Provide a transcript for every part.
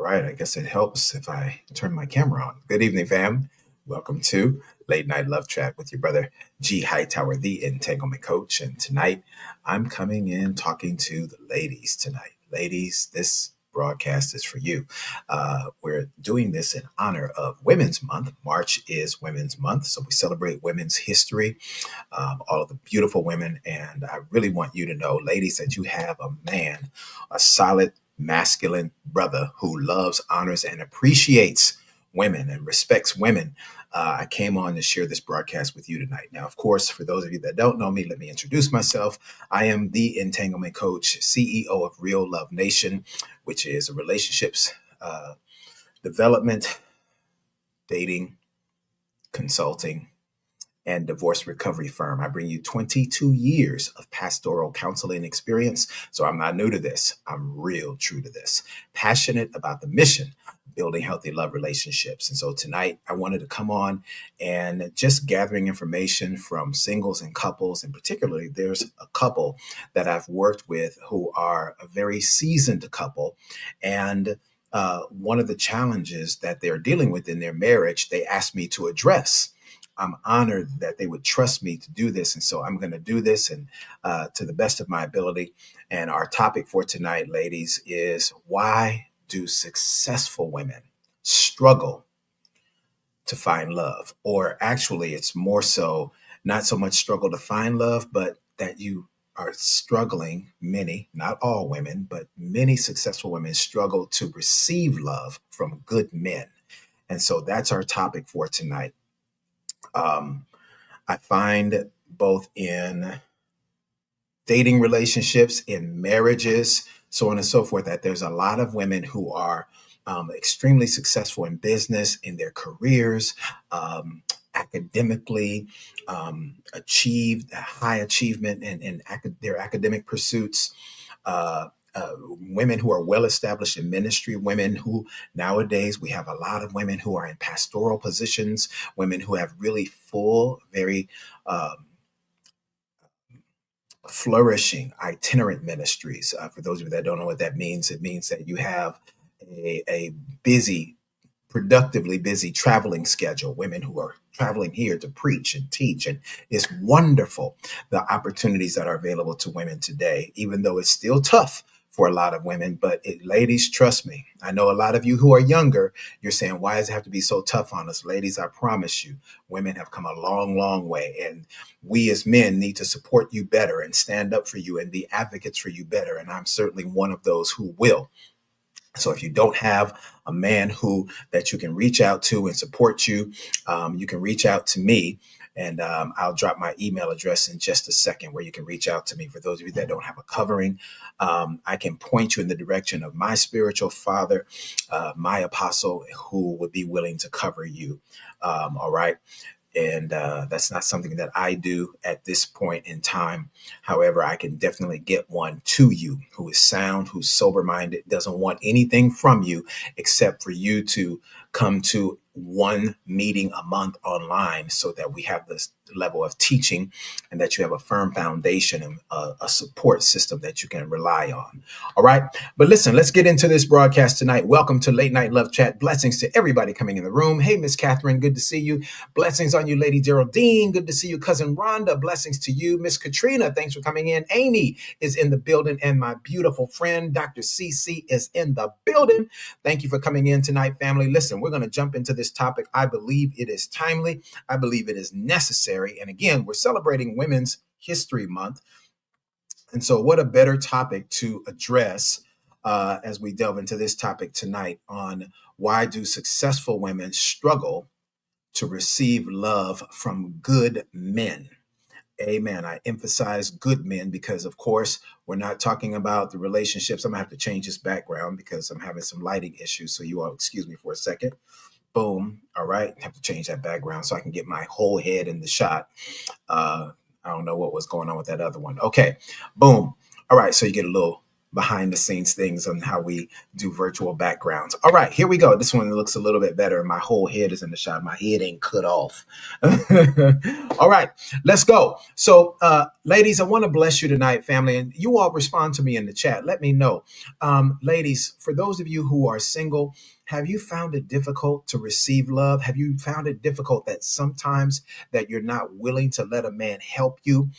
right. I guess it helps if I turn my camera on. Good evening, fam. Welcome to Late Night Love Chat with your brother G Hightower, the entanglement coach. And tonight I'm coming in talking to the ladies tonight. Ladies, this broadcast is for you. We're doing this in honor of Women's Month. March is Women's Month, so we celebrate women's history, all of the beautiful women. And I really want you to know, ladies, that you have a man, a solid masculine brother who loves, honors, and appreciates women and respects women. I came on to share this broadcast with you tonight. Now, of course, for those of you that don't know me, let me introduce myself. I am the entanglement coach, CEO of Real Love Nation, which is a relationships development, dating, consulting, and divorce recovery firm. I bring you 22 years of pastoral counseling experience. So I'm not new to this. I'm real true to this. Passionate about the mission, building healthy love relationships. And so tonight I wanted to come on and just gathering information from singles and couples. And particularly there's a couple that I've worked with who are a very seasoned couple. And one of the challenges that they're dealing with in their marriage, they asked me to address. I'm honored that they would trust me to do this. And so I'm going to do this and to the best of my ability. And our topic for tonight, ladies, is why do successful women struggle to find love? Or actually, it's more so not so much struggle to find love, but that you are struggling, many, not all women, but many successful women struggle to receive love from good men. And so that's our topic for tonight. I find both in dating relationships, in marriages, so on and so forth, that there's a lot of women who are extremely successful in business, in their careers, academically, achieved high achievement in their academic pursuits. Uh, Women who are well established in ministry, women who nowadays we have a lot of women who are in pastoral positions, women who have really full, very flourishing itinerant ministries. For those of you that don't know what that means, it means that you have a busy, productively busy traveling schedule, women who are traveling here to preach and teach. And it's wonderful, the opportunities that are available to women today, even though it's still tough for a lot of women. But ladies, trust me, I know a lot of you who are younger, you're saying, why does it have to be so tough on us? Ladies, I promise you, women have come a long, long way. And we as men need to support you better and stand up for you and be advocates for you better. And I'm certainly one of those who will. So if you don't have a man who that you can reach out to and support you, you can reach out to me. And I'll drop my email address in just a second where you can reach out to me. For those of you that don't have a covering, I can point you in the direction of my spiritual father, my apostle, who would be willing to cover you. All right. And that's not something that I do at this point in time. However, I can definitely get one to you who is sound, who's sober minded, doesn't want anything from you except for you to come to one meeting a month online so that we have this level of teaching and that you have a firm foundation and a support system that you can rely on. All right. But listen, let's get into this broadcast tonight. Welcome to Late Night Love Chat. Blessings to everybody coming in the room. Hey, Miss Catherine, good to see you. Blessings on you, Lady Geraldine. Good to see you, Cousin Rhonda. Blessings to you, Miss Katrina. Thanks for coming in. Amy is in the building, and my beautiful friend, Dr. CC, is in the building. Thank you for coming in tonight, family. Listen, we're going to jump into this topic. I believe it is timely. I believe it is necessary. And again, we're celebrating Women's History Month. And so what a better topic to address as we delve into this topic tonight on why do successful women struggle to receive love from good men? Amen. I emphasize good men because, of course, we're not talking about the relationships. I'm going to have to change this background because I'm having some lighting issues. So you all excuse me for a second. Boom. All right. I have to change that background so I can get my whole head in the shot. I don't know what was going on with that other one. Okay. Boom. All right. So you get a little behind the scenes things on how we do virtual backgrounds. All right, here we go. This one looks a little bit better. My whole head is in the shot. My head ain't cut off. All right, let's go. So, ladies, I want to bless you tonight, family, and you all respond to me in the chat. Let me know. Ladies, for those of you who are single, have you found it difficult to receive love? Have you found it difficult that sometimes that you're not willing to let a man help you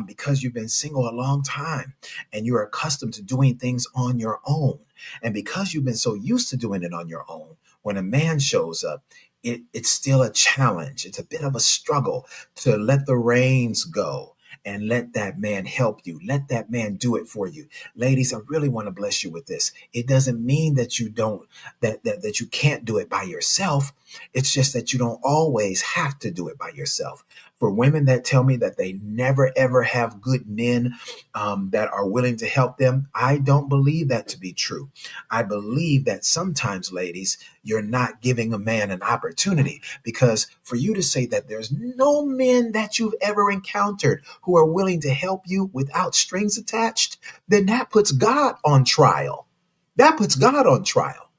because you've been single a long time and you're accustomed to doing things on your own? And because you've been so used to doing it on your own, when a man shows up, it's still a challenge. It's a bit of a struggle to let the reins go and let that man help you. Let that man do it for you. Ladies, I really want to bless you with this. It doesn't mean that you don't, that you can't do it by yourself. It's just that you don't always have to do it by yourself. For women that tell me that they never ever have good men that are willing to help them, I don't believe that to be true. I believe that sometimes, ladies, you're not giving a man an opportunity, because for you to say that there's no men that you've ever encountered who are willing to help you without strings attached, then that puts God on trial. That puts God on trial,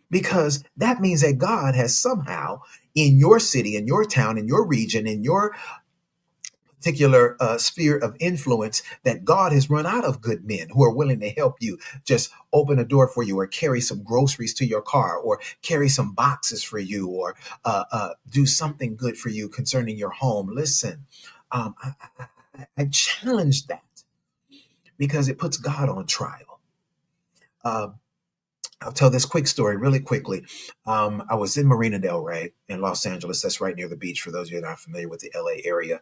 because that means that God has somehow in your city, in your town, in your region, in your particular sphere of influence, that God has run out of good men who are willing to help you just open a door for you, or carry some groceries to your car, or carry some boxes for you, or do something good for you concerning your home. Listen, I challenge that because it puts God on trial. Uh, I'll tell this quick story really quickly. I was in Marina Del Rey in Los Angeles. That's right near the beach, for those of you that are not familiar with the LA area.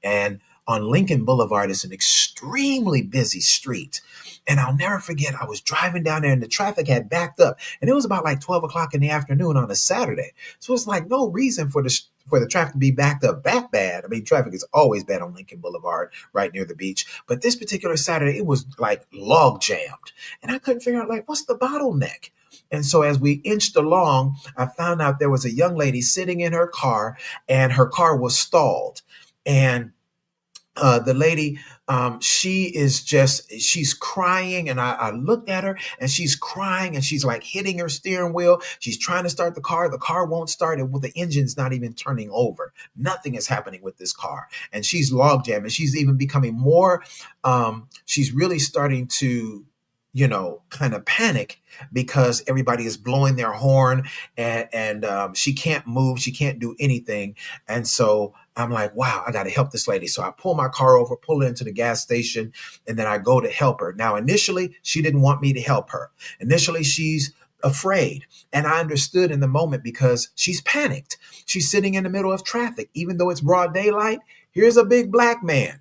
And on Lincoln Boulevard is an extremely busy street. And I'll never forget, I was driving down there and the traffic had backed up. And it was about like 12 o'clock in the afternoon on a Saturday. So it's like no reason for the traffic to be backed up that bad. I mean, traffic is always bad on Lincoln Boulevard right near the beach. But this particular Saturday, it was like log jammed. And I couldn't figure out, like, what's the bottleneck? And so as we inched along, I found out there was a young lady sitting in her car and her car was stalled. And the lady, she's crying. And I looked at her and she's crying and she's like hitting her steering wheel. She's trying to start the car. The car won't start. It with the engine's not even turning over. Nothing is happening with this car. And she's log jamming. She's even becoming more, she's really starting to, kind of panic because everybody is blowing their horn, and she can't move. She can't do anything. And so I'm like, wow, I got to help this lady. So I pull my car over, pull it into the gas station, and then I go to help her. Now, initially, she didn't want me to help her. Initially, she's afraid. And I understood in the moment because she's panicked. She's sitting in the middle of traffic, even though it's broad daylight. Here's a big black man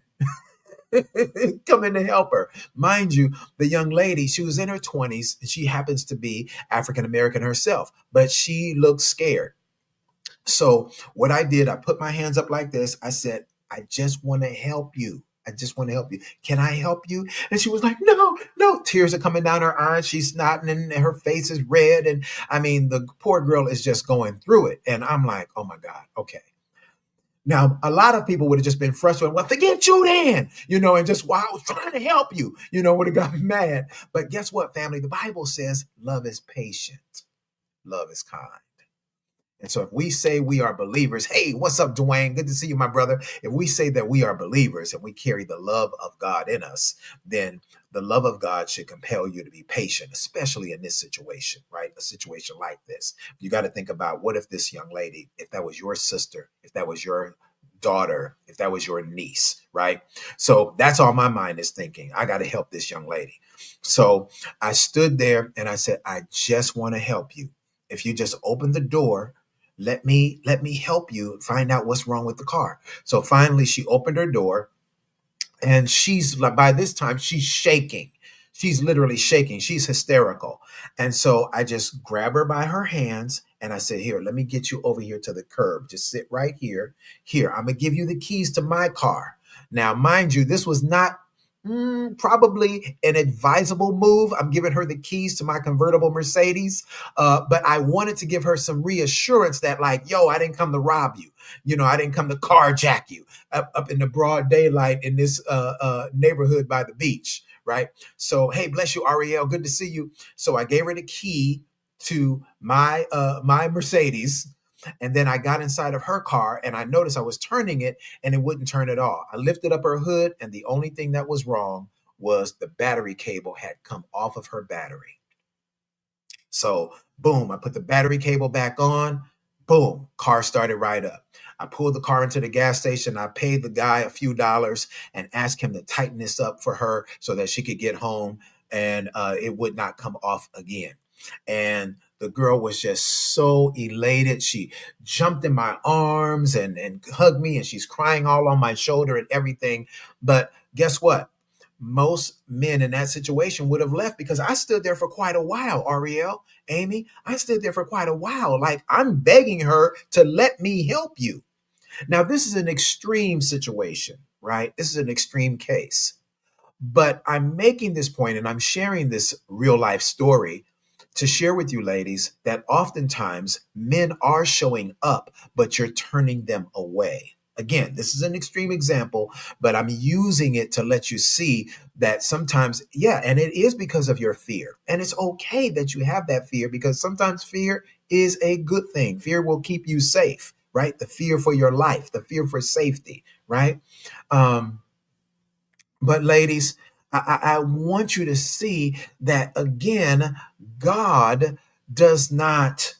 coming to help her. Mind you, the young lady, she was in her 20s and she happens to be African American herself, but she looked scared. So what I did, I put my hands up like this. I said, I just want to help you. I just want to help you. Can I help you? And she was like, no, no. Tears are coming down her eyes. She's snotting and her face is red. And I mean, the poor girl is just going through it. And I'm like, oh my God, okay. Now, a lot of people would have just been frustrated. Well, forget you then, and just, wow, I was trying to help you, would have gotten mad. But guess what, family? The Bible says love is patient. Love is kind. And so if we say we are believers, hey, what's up, Dwayne? Good to see you, my brother. If we say that we are believers and we carry the love of God in us, then the love of God should compel you to be patient, especially in this situation, right? A situation like this. You got to think about, what if this young lady, if that was your sister, if that was your daughter, if that was your niece, right? So that's all my mind is thinking. I got to help this young lady. So I stood there and I said, I just want to help you. If you just open the door, let me help you find out what's wrong with the car. So finally she opened her door, and she's, by this time, she's shaking. She's literally shaking. She's hysterical. And so I just grab her by her hands and I said, here, let me get you over here to the curb. Just sit right here. Here, I'm going to give you the keys to my car. Now, mind you, this was not probably an advisable move. I'm giving her the keys to my convertible Mercedes. But I wanted to give her some reassurance that, like, yo, I didn't come to rob you. I didn't come to carjack you up in the broad daylight in this neighborhood by the beach. right? So, hey, bless you, Ariel. Good to see you. So I gave her the key to my Mercedes, and then I got inside of her car, and I noticed I was turning it, and it wouldn't turn at all. I lifted up her hood, and the only thing that was wrong was the battery cable had come off of her battery. So, boom, I put the battery cable back on. Boom, car started right up. I pulled the car into the gas station. I paid the guy a few dollars and asked him to tighten this up for her so that she could get home and it would not come off again. And the girl was just so elated. She jumped in my arms and hugged me, and she's crying all on my shoulder and everything. But guess what? Most men in that situation would have left because I stood there for quite a while, Ariel, Amy. I stood there for quite a while. Like, I'm begging her to let me help you. Now, this is an extreme situation, right? This is an extreme case. But I'm making this point and I'm sharing this real life story to share with you, ladies, that oftentimes men are showing up, but you're turning them away. Again, this is an extreme example, but I'm using it to let you see that sometimes, yeah, and it is because of your fear. And it's okay that you have that fear because sometimes fear is a good thing. Fear will keep you safe, right? The fear for your life, the fear for safety, right? Um, but ladies, I want you to see that again, God does not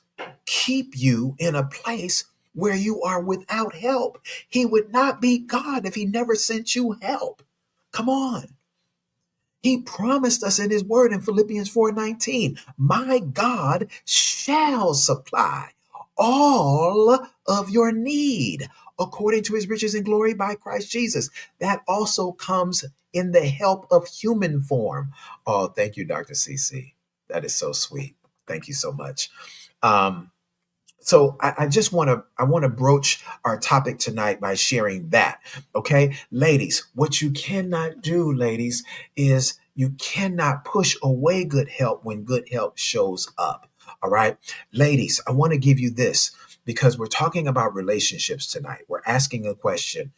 keep you in a place where you are without help. He would not be God if he never sent you help. Come on. He promised us in his word in Philippians 4:19, my God shall supply all of your need according to his riches and glory by Christ Jesus. That also comes in the help of human form. Oh, thank you, Dr. CC. That is so sweet. Thank you so much. Um, so I just want to broach our topic tonight by sharing that. Okay, ladies, what you cannot do, ladies, is you cannot push away good help when good help shows up. All right, ladies, I want to give you this because we're talking about relationships tonight. We're asking a question: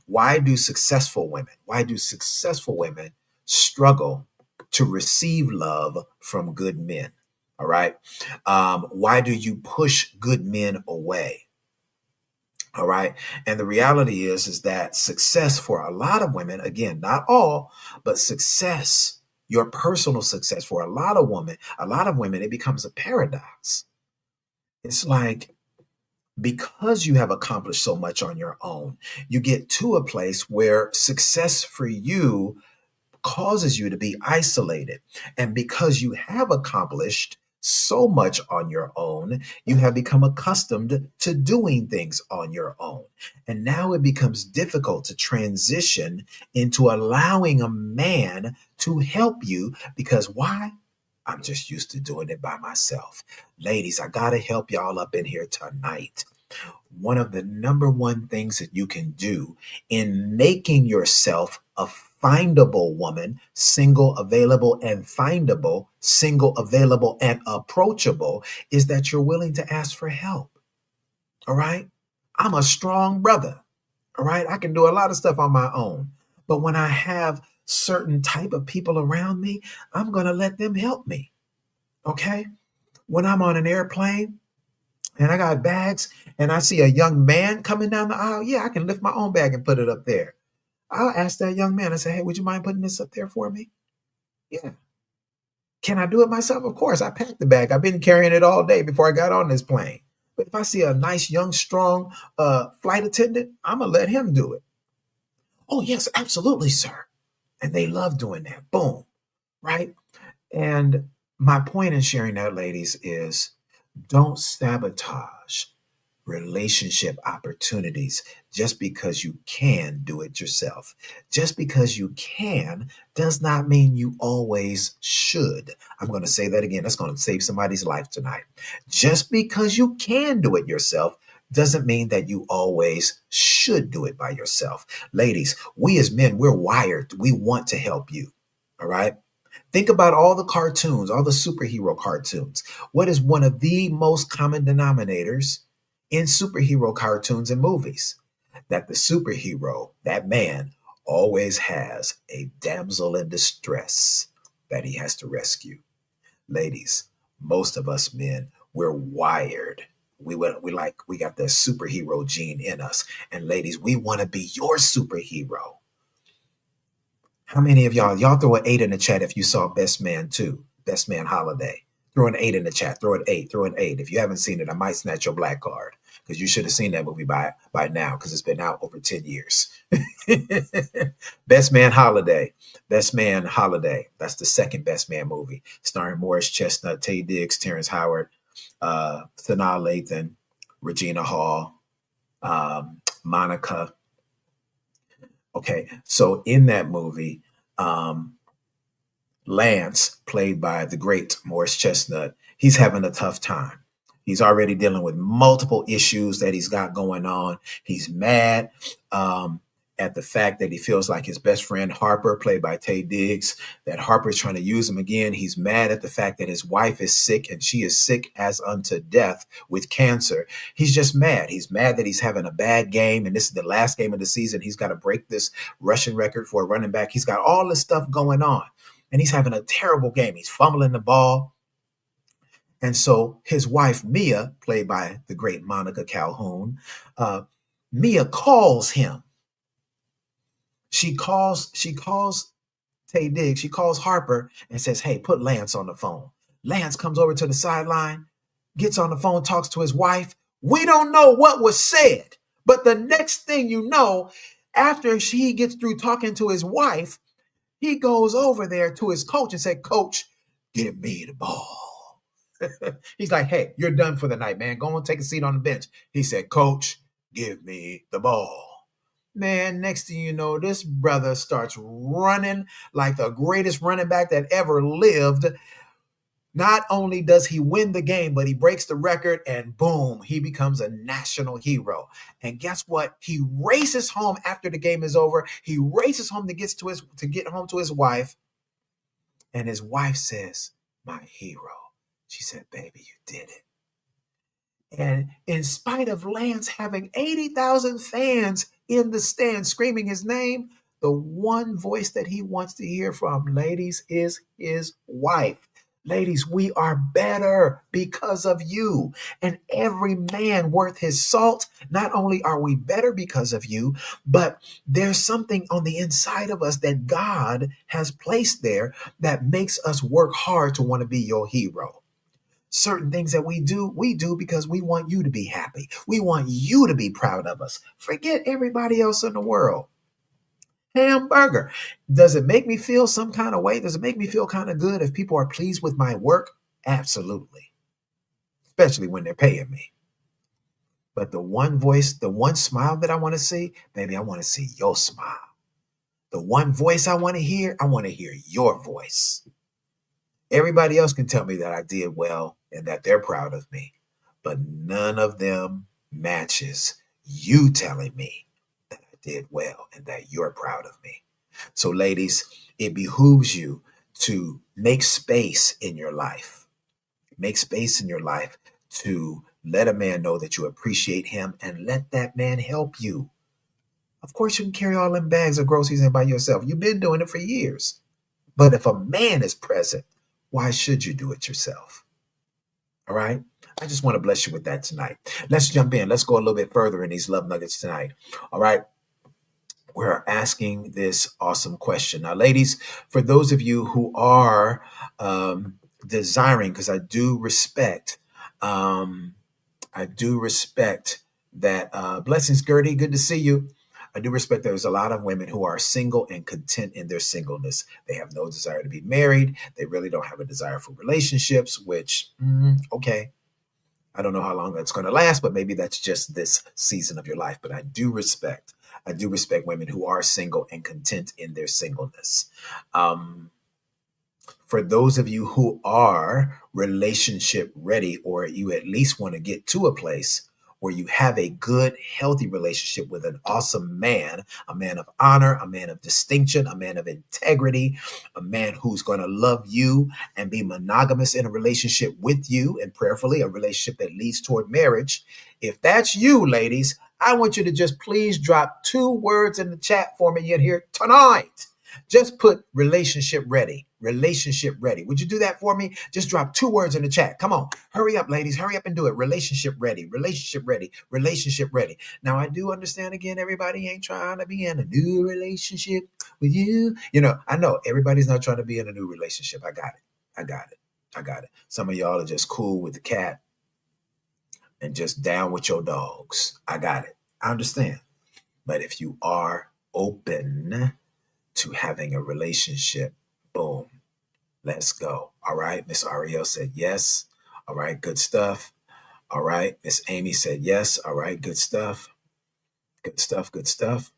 why do successful women struggle to receive love from good men? All right. Why do you push good men away? All right. And the reality is that success for a lot of women, again, not all, but success, your personal success for a lot of women, it becomes a paradox. It's like because you have accomplished so much on your own, you get to a place where success for you causes you to be isolated. And because you have accomplished so much on your own, you have become accustomed to doing things on your own. And now it becomes difficult to transition into allowing a man to help you because why? I'm just used to doing it by myself. Ladies, I got to help y'all up in here tonight. One of the number one things that you can do in making yourself a findable woman, single, available, and findable, single, available, and approachable, is that you're willing to ask for help. All right. I'm a strong brother. All right. I can do a lot of stuff on my own. But when I have certain type of people around me, I'm going to let them help me. Okay. When I'm on an airplane, and I got bags and I see a young man coming down the aisle, yeah, I can lift my own bag and put it up there. I'll ask that young man, I say, hey, would you mind putting this up there for me? Yeah. Can I do it myself? Of course. I packed the bag. I've been carrying it all day before I got on this plane. But if I see a nice, young, strong flight attendant, I'm going to let him do it. Oh, yes, absolutely, sir. And they love doing that. Boom. Right. And my point in sharing that, ladies, is don't sabotage relationship opportunities just because you can do it yourself. Just because you can does not mean you always should. I'm going to say that again. That's going to save somebody's life tonight. Just because you can do it yourself doesn't mean that you always should do it by yourself. Ladies, we as men, we're wired. We want to help you. All right. Think about all the cartoons, all the superhero cartoons. What is one of the most common denominators in superhero cartoons and movies? That the superhero, that man, always has a damsel in distress that he has to rescue. Ladies, most of us men, we're wired. We got the superhero gene in us. And ladies, we want to be your superhero. How many of y'all throw an 8 in the chat if you saw Best Man 2, Best Man Holiday? Throw an 8 in the chat. Throw an 8. Throw an 8. If you haven't seen it, I might snatch your black card because you should have seen that movie by now because it's been out over 10 years. Best Man Holiday. Best Man Holiday. That's the second Best Man movie, starring Morris Chestnut, Taye Diggs, Terrence Howard, Sanaa Lathan, Regina Hall, Monica. Okay, so in that movie, um, Lance, played by the great Morris Chestnut, he's having a tough time. He's already dealing with multiple issues that he's got going on. He's mad at the fact that he feels like his best friend Harper, played by Taye Diggs, that Harper's trying to use him again. He's mad at the fact that his wife is sick and she is sick as unto death with cancer. He's just mad. He's mad that he's having a bad game, and this is the last game of the season. He's got to break this rushing record for a running back. He's got all this stuff going on, and he's having a terrible game. He's fumbling the ball. And so his wife, Mia, played by the great Monica Calhoun, Mia calls him. She calls Taye Diggs, she calls Harper and says, hey, put Lance on the phone. Lance comes over to the sideline, gets on the phone, talks to his wife. We don't know what was said, but the next thing you know, after he gets through talking to his wife, he goes over there to his coach and said, Coach, give me the ball. He's like, hey, you're done for the night, man. Go and take a seat on the bench. He said, Coach, give me the ball. Man, next thing you know, this brother starts running like the greatest running back that ever lived. Not only does he win the game, but he breaks the record and boom, he becomes a national hero. And guess what? He races home after the game is over. He races home to get home to his wife. And his wife says, my hero. She said, baby, you did it. And in spite of Lance having 80,000 fans in the stand screaming his name, the one voice that he wants to hear from, ladies, is his wife. Ladies, we are better because of you. And every man worth his salt, not only are we better because of you, but there's something on the inside of us that God has placed there that makes us work hard to want to be your hero. Certain things that we do because we want you to be happy. We want you to be proud of us. Forget everybody else in the world. Hamburger. Does it make me feel some kind of way? Does it make me feel kind of good if people are pleased with my work? Absolutely. Especially when they're paying me. But the one voice, the one smile that I want to see, baby, I want to see your smile. The one voice I want to hear your voice. Everybody else can tell me that I did well and that they're proud of me, but none of them matches you telling me that I did well and that you're proud of me. So, ladies, it behooves you to make space in your life. Make space in your life to let a man know that you appreciate him and let that man help you. Of course, you can carry all them bags of groceries in by yourself. You've been doing it for years. But if a man is present, why should you do it yourself? All right. I just want to bless you with that tonight. Let's jump in. Let's go a little bit further in these love nuggets tonight. All right. We're asking this awesome question. Now, ladies, for those of you who are desiring, because I do respect that. Blessings, Gertie. Good to see you. I do respect there's a lot of women who are single and content in their singleness. They have no desire to be married. They really don't have a desire for relationships, which, okay. I don't know how long that's going to last, but maybe that's just this season of your life. But I do respect women who are single and content in their singleness. For those of you who are relationship ready, or you at least want to get to a place where you have a good, healthy relationship with an awesome man, a man of honor, a man of distinction, a man of integrity, a man who's going to love you and be monogamous in a relationship with you, and prayerfully a relationship that leads toward marriage. If that's you, ladies, I want you to just please drop 2 words in the chat for me in here tonight. Just put relationship ready. Relationship ready. Would you do that for me? Just drop 2 words in the chat. Come on. Hurry up, ladies. Hurry up and do it. Relationship ready. Relationship ready. Relationship ready. Now, I do understand again, everybody ain't trying to be in a new relationship with you. I know everybody's not trying to be in a new relationship. I got it. I got it. I got it. Some of y'all are just cool with the cat and just down with your dogs. I got it. I understand. But if you are open to having a relationship, boom, let's go. All right. Miss Ariel said yes. All right. Good stuff. All right. Miss Amy said yes. All right. Good stuff. Good stuff. Good stuff.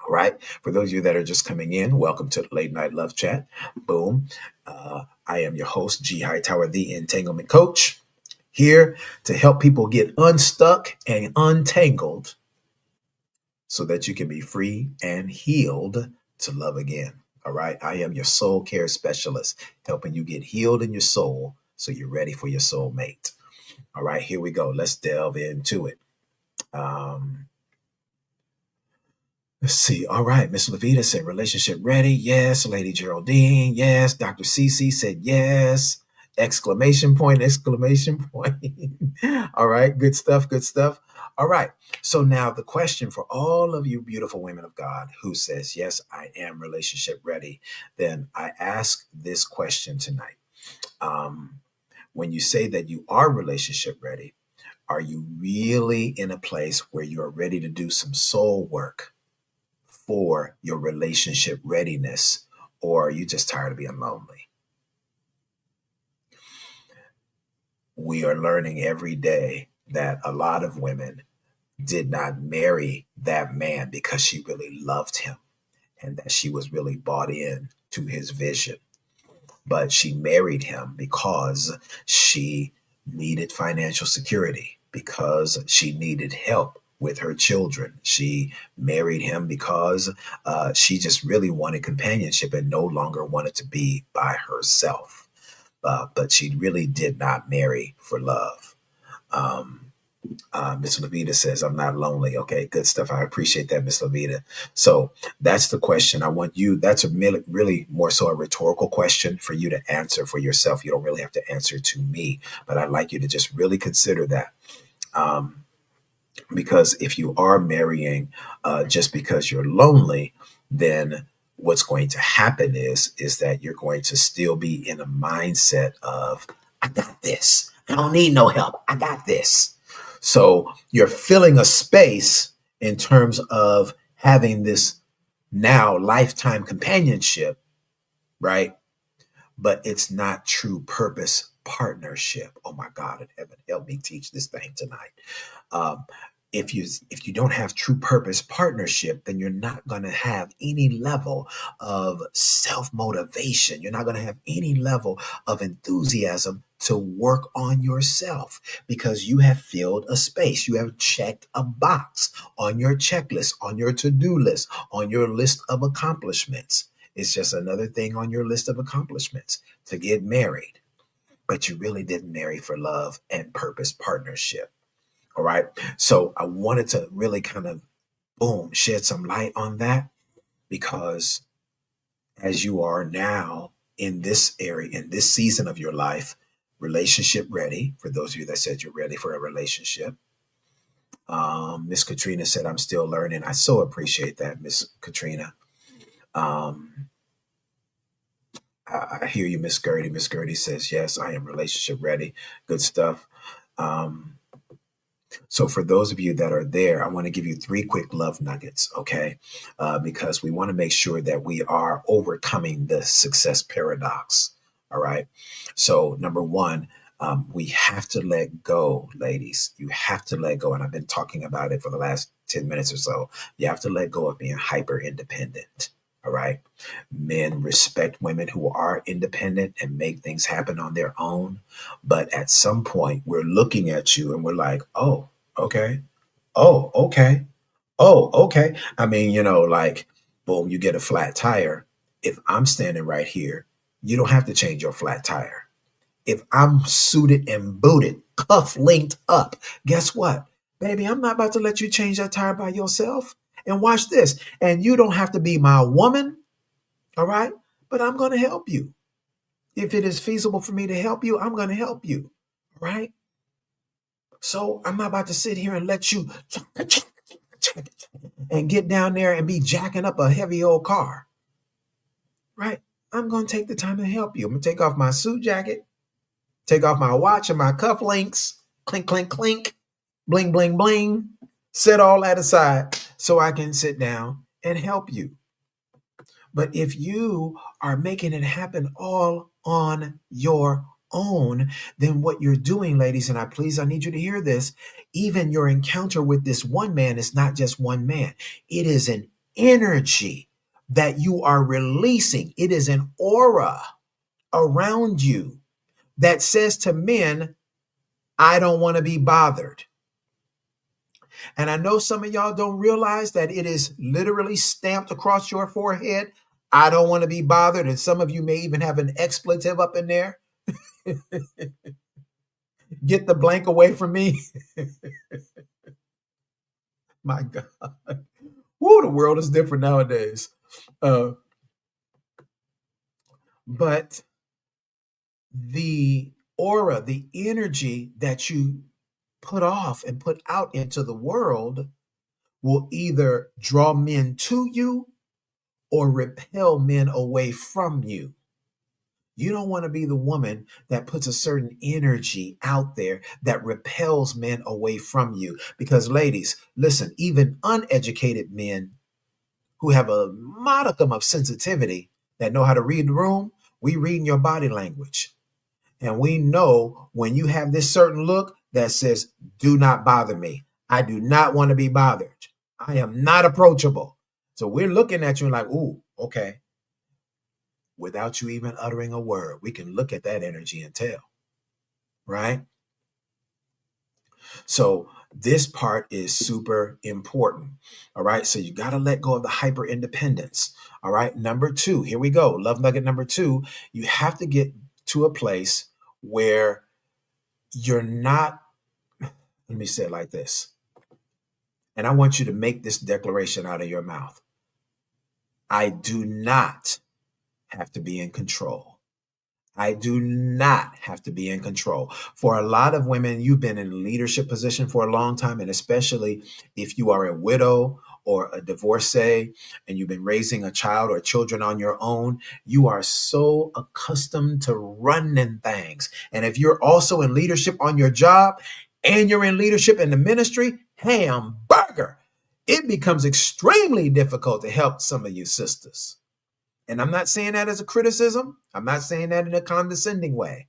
All right. For those of you that are just coming in, welcome to the Late Night Love Chat. Boom. I am your host, G Hightower, the Entanglement Coach, here to help people get unstuck and untangled so that you can be free and healed to love again. All right. I am your soul care specialist, helping you get healed in your soul so you're ready for your soulmate. All right. Here we go. Let's delve into it. Let's see. All right. Miss Levita said relationship ready. Yes. Lady Geraldine. Yes. Dr. Cece said yes. Exclamation point, exclamation point. All right. Good stuff. Good stuff. All right. So now the question for all of you beautiful women of God who says, yes, I am relationship ready, then I ask this question tonight. When you say that you are relationship ready, are you really in a place where you are ready to do some soul work for your relationship readiness, or are you just tired of being lonely? We are learning every day that a lot of women did not marry that man because she really loved him and that she was really bought in to his vision. But she married him because she needed financial security, because she needed help with her children. She married him because she just really wanted companionship and no longer wanted to be by herself. But she really did not marry for love. Miss Levita says, I'm not lonely. Okay, good stuff. I appreciate that, Miss Levita. So that's the question. I want you, that's a really more so a rhetorical question for you to answer for yourself. You don't really have to answer to me, but I'd like you to just really consider that. Because if you are marrying just because you're lonely, then what's going to happen is that you're going to still be in a mindset of, I got this. I don't need no help. I got this. So you're filling a space in terms of having this now lifetime companionship, right? But it's not true purpose partnership. Oh my God in heaven, help me teach this thing tonight. Um, if you don't have true purpose partnership, then you're not going to have any level of self motivation. You're not going to have any level of enthusiasm to work on yourself because you have filled a space. You have checked a box on your checklist, on your to-do list, on your list of accomplishments. It's just another thing on your list of accomplishments to get married, but you really didn't marry for love and purpose partnership. All right. So I wanted to really kind of, boom, shed some light on that because as you are now in this area, in this season of your life, relationship ready, for those of you that said you're ready for a relationship. Miss Katrina said, I'm still learning. I so appreciate that, Miss Katrina. I hear you, Miss Gertie. Miss Gertie says, yes, I am relationship ready. Good stuff. Um, So, for those of you that are there, I want to give you 3 quick love nuggets, okay? Because we want to make sure that we are overcoming the success paradox, all right? So, number one, we have to let go, ladies. You have to let go. And I've been talking about it for the last 10 minutes or so. You have to let go of being hyper independent, all right? Men respect women who are independent and make things happen on their own. But at some point, we're looking at you and we're like, oh, okay. Oh, okay. Oh, okay. I mean, like, boom, you get a flat tire. If I'm standing right here, you don't have to change your flat tire. If I'm suited and booted, cuff linked up, guess what? Baby, I'm not about to let you change that tire by yourself. And watch this. And you don't have to be my woman, all right? But I'm going to help you. If it is feasible for me to help you, I'm going to help you, all right? So I'm not about to sit here and let you and get down there and be jacking up a heavy old car, right? I'm going to take the time to help you. I'm going to take off my suit jacket, take off my watch and my cufflinks, clink, clink, clink, bling, bling, bling, set all that aside so I can sit down and help you. But if you are making it happen all on your own, then what you're doing, ladies, and I need you to hear this, even your encounter with this one man is not just one man. It is an energy that you are releasing. It is an aura around you that says to men, I don't want to be bothered. And I know some of y'all don't realize that it is literally stamped across your forehead. I don't want to be bothered. And some of you may even have an expletive up in there. Get the blank away from me. My God. Woo, the world is different nowadays. But the aura, the energy that you put off and put out into the world will either draw men to you or repel men away from you. You don't want to be the woman that puts a certain energy out there that repels men away from you. Because, ladies, listen, even uneducated men who have a modicum of sensitivity that know how to read the room, we read in your body language. And we know when you have this certain look that says, do not bother me. I do not want to be bothered. I am not approachable. So we're looking at you and like, ooh, okay. Without you even uttering a word, we can look at that energy and tell, right? So this part is super important. All right. So you got to let go of the hyper independence. All right. Number two, here we go. Love nugget number two. You have to get to a place where you're not, let me say it like this. And I want you to make this declaration out of your mouth. I do not have to be in control. I do not have to be in control. For a lot of women, you've been in a leadership position for a long time, and especially if you are a widow or a divorcee and you've been raising a child or children on your own, you are so accustomed to running things. And if you're also in leadership on your job and you're in leadership in the ministry, hamburger, it becomes extremely difficult to help some of you sisters. And I'm not saying that as a criticism. I'm not saying that in a condescending way.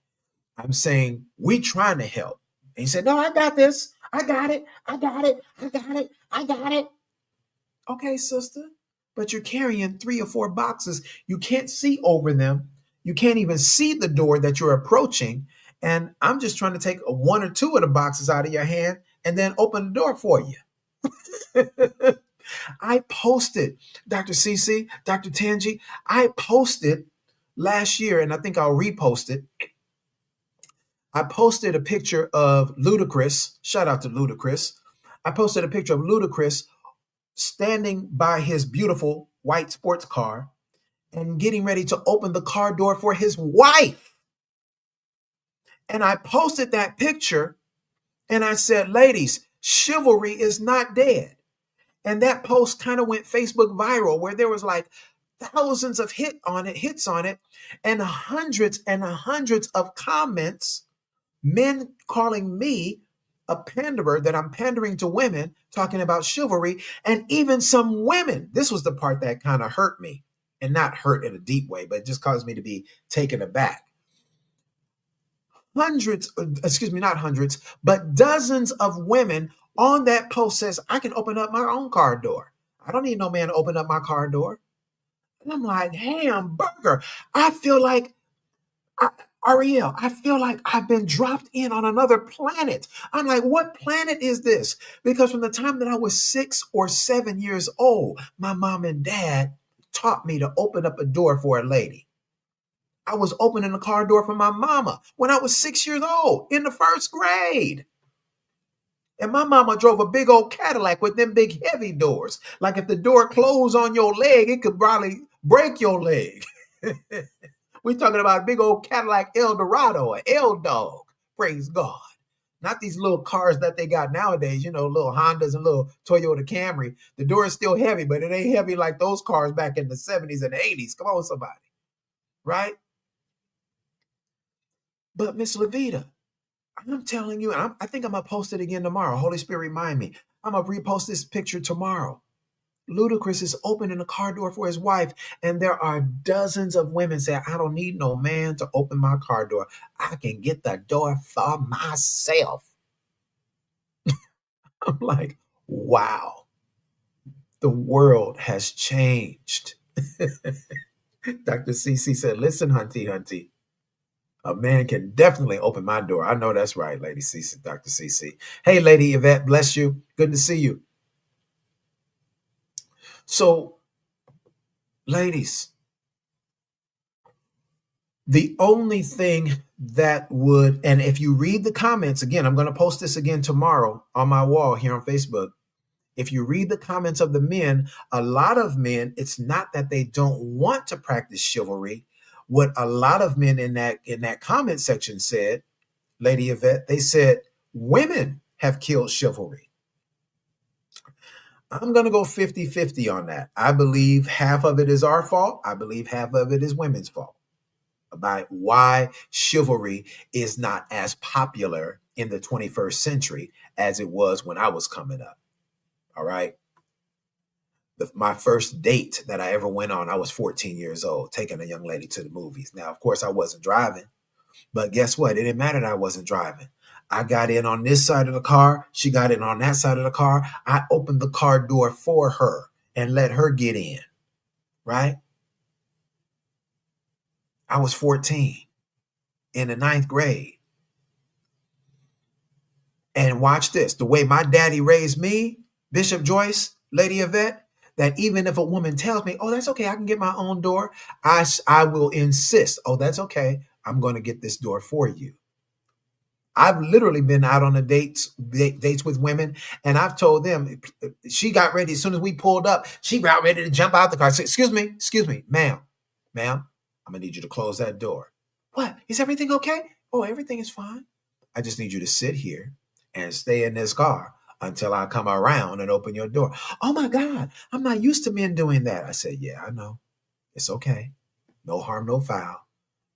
I'm saying we trying to help. And you said, no, I got this. I got it. I got it. I got it. I got it. Okay, sister. But you're carrying 3 or 4 boxes. You can't see over them. You can't even see the door that you're approaching. And I'm just trying to take 1 or 2 of the boxes out of your hand and then open the door for you. I posted, Dr. CC, Dr. Tangi, I posted last year, and I think I'll repost it. I posted a picture of Ludacris. Shout out to Ludacris. I posted a picture of Ludacris standing by his beautiful white sports car and getting ready to open the car door for his wife. And I posted that picture and I said, ladies, chivalry is not dead. And that post kind of went Facebook viral where there was like thousands of hits on it, and hundreds of comments, men calling me a panderer, that I'm pandering to women, talking about chivalry, and even some women. This was the part that kind of hurt me, and not hurt in a deep way, but it just caused me to be taken aback. Not hundreds, but dozens of women on that post says, I can open up my own car door. I don't need no man to open up my car door. And I'm like, hamburger. I feel like, Ariel, I feel like I've been dropped in on another planet. I'm like, what planet is this? Because from the time that I was 6 or 7 years old, my mom and dad taught me to open up a door for a lady. I was opening the car door for my mama when I was 6 years old in the first grade. And my mama drove a big old Cadillac with them big heavy doors. Like if the door closed on your leg, it could probably break your leg. We're talking about a big old Cadillac Eldorado, an L Dog. Praise God. Not these little cars that they got nowadays, little Hondas and little Toyota Camry. The door is still heavy, but it ain't heavy like those cars back in the 70s and 80s. Come on, somebody. Right? But Miss Levita, I'm telling you, I think I'm going to post it again tomorrow. Holy Spirit, remind me. I'm going to repost this picture tomorrow. Ludacris is opening the car door for his wife, and there are dozens of women saying, I don't need no man to open my car door. I can get the door for myself. I'm like, wow, the world has changed. Dr. CC said, listen, Hunty, a man can definitely open my door. I know that's right, Lady CC, Dr. CC. Hey, Lady Yvette, bless you. Good to see you. So, ladies, the only thing that would, and if you read the comments, again, I'm going to post this again tomorrow on my wall here on Facebook. If you read the comments of the men, a lot of men, it's not that they don't want to practice chivalry. What a lot of men in that comment section said, Lady Yvette, they said women have killed chivalry. I'm going to go 50-50 on that. I believe half of it is our fault. I believe half of it is women's fault about why chivalry is not as popular in the 21st century as it was when I was coming up. All right. My first date that I ever went on, I was 14 years old, taking a young lady to the movies. Now, of course, I wasn't driving, but guess what? It didn't matter that I wasn't driving. I got in on this side of the car. She got in on that side of the car. I opened the car door for her and let her get in. Right. I was 14 in the 9th grade. And watch this, the way my daddy raised me, Bishop Joyce, Lady Yvette, that even if a woman tells me, oh, that's okay, I can get my own door, I will insist, oh, that's okay, I'm going to get this door for you. I've literally been out on dates with women, and I've told them, she got ready, as soon as we pulled up, she got ready to jump out the car. I said, excuse me, ma'am, I'm going to need you to close that door. What? Is everything okay? Oh, everything is fine. I just need you to sit here and stay in this car until I come around and open your door. Oh my God, I'm not used to men doing that. I said, yeah, I know. It's okay. No harm, no foul.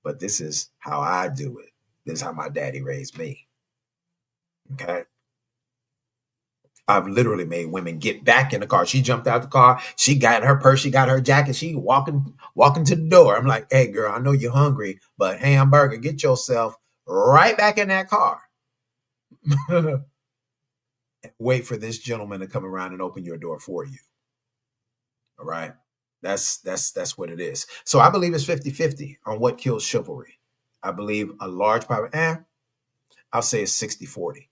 But this is how I do it. This is how my daddy raised me. Okay. I've literally made women get back in the car. She jumped out the car. She got her purse. She got her jacket. She walking to the door. I'm like, hey, girl, I know you're hungry, but hamburger, get yourself right back in that car. Wait for this gentleman to come around and open your door for you. All right. That's what it is. So I believe it's 50-50 on what kills chivalry. I believe a large part, I'll say it's 60-40.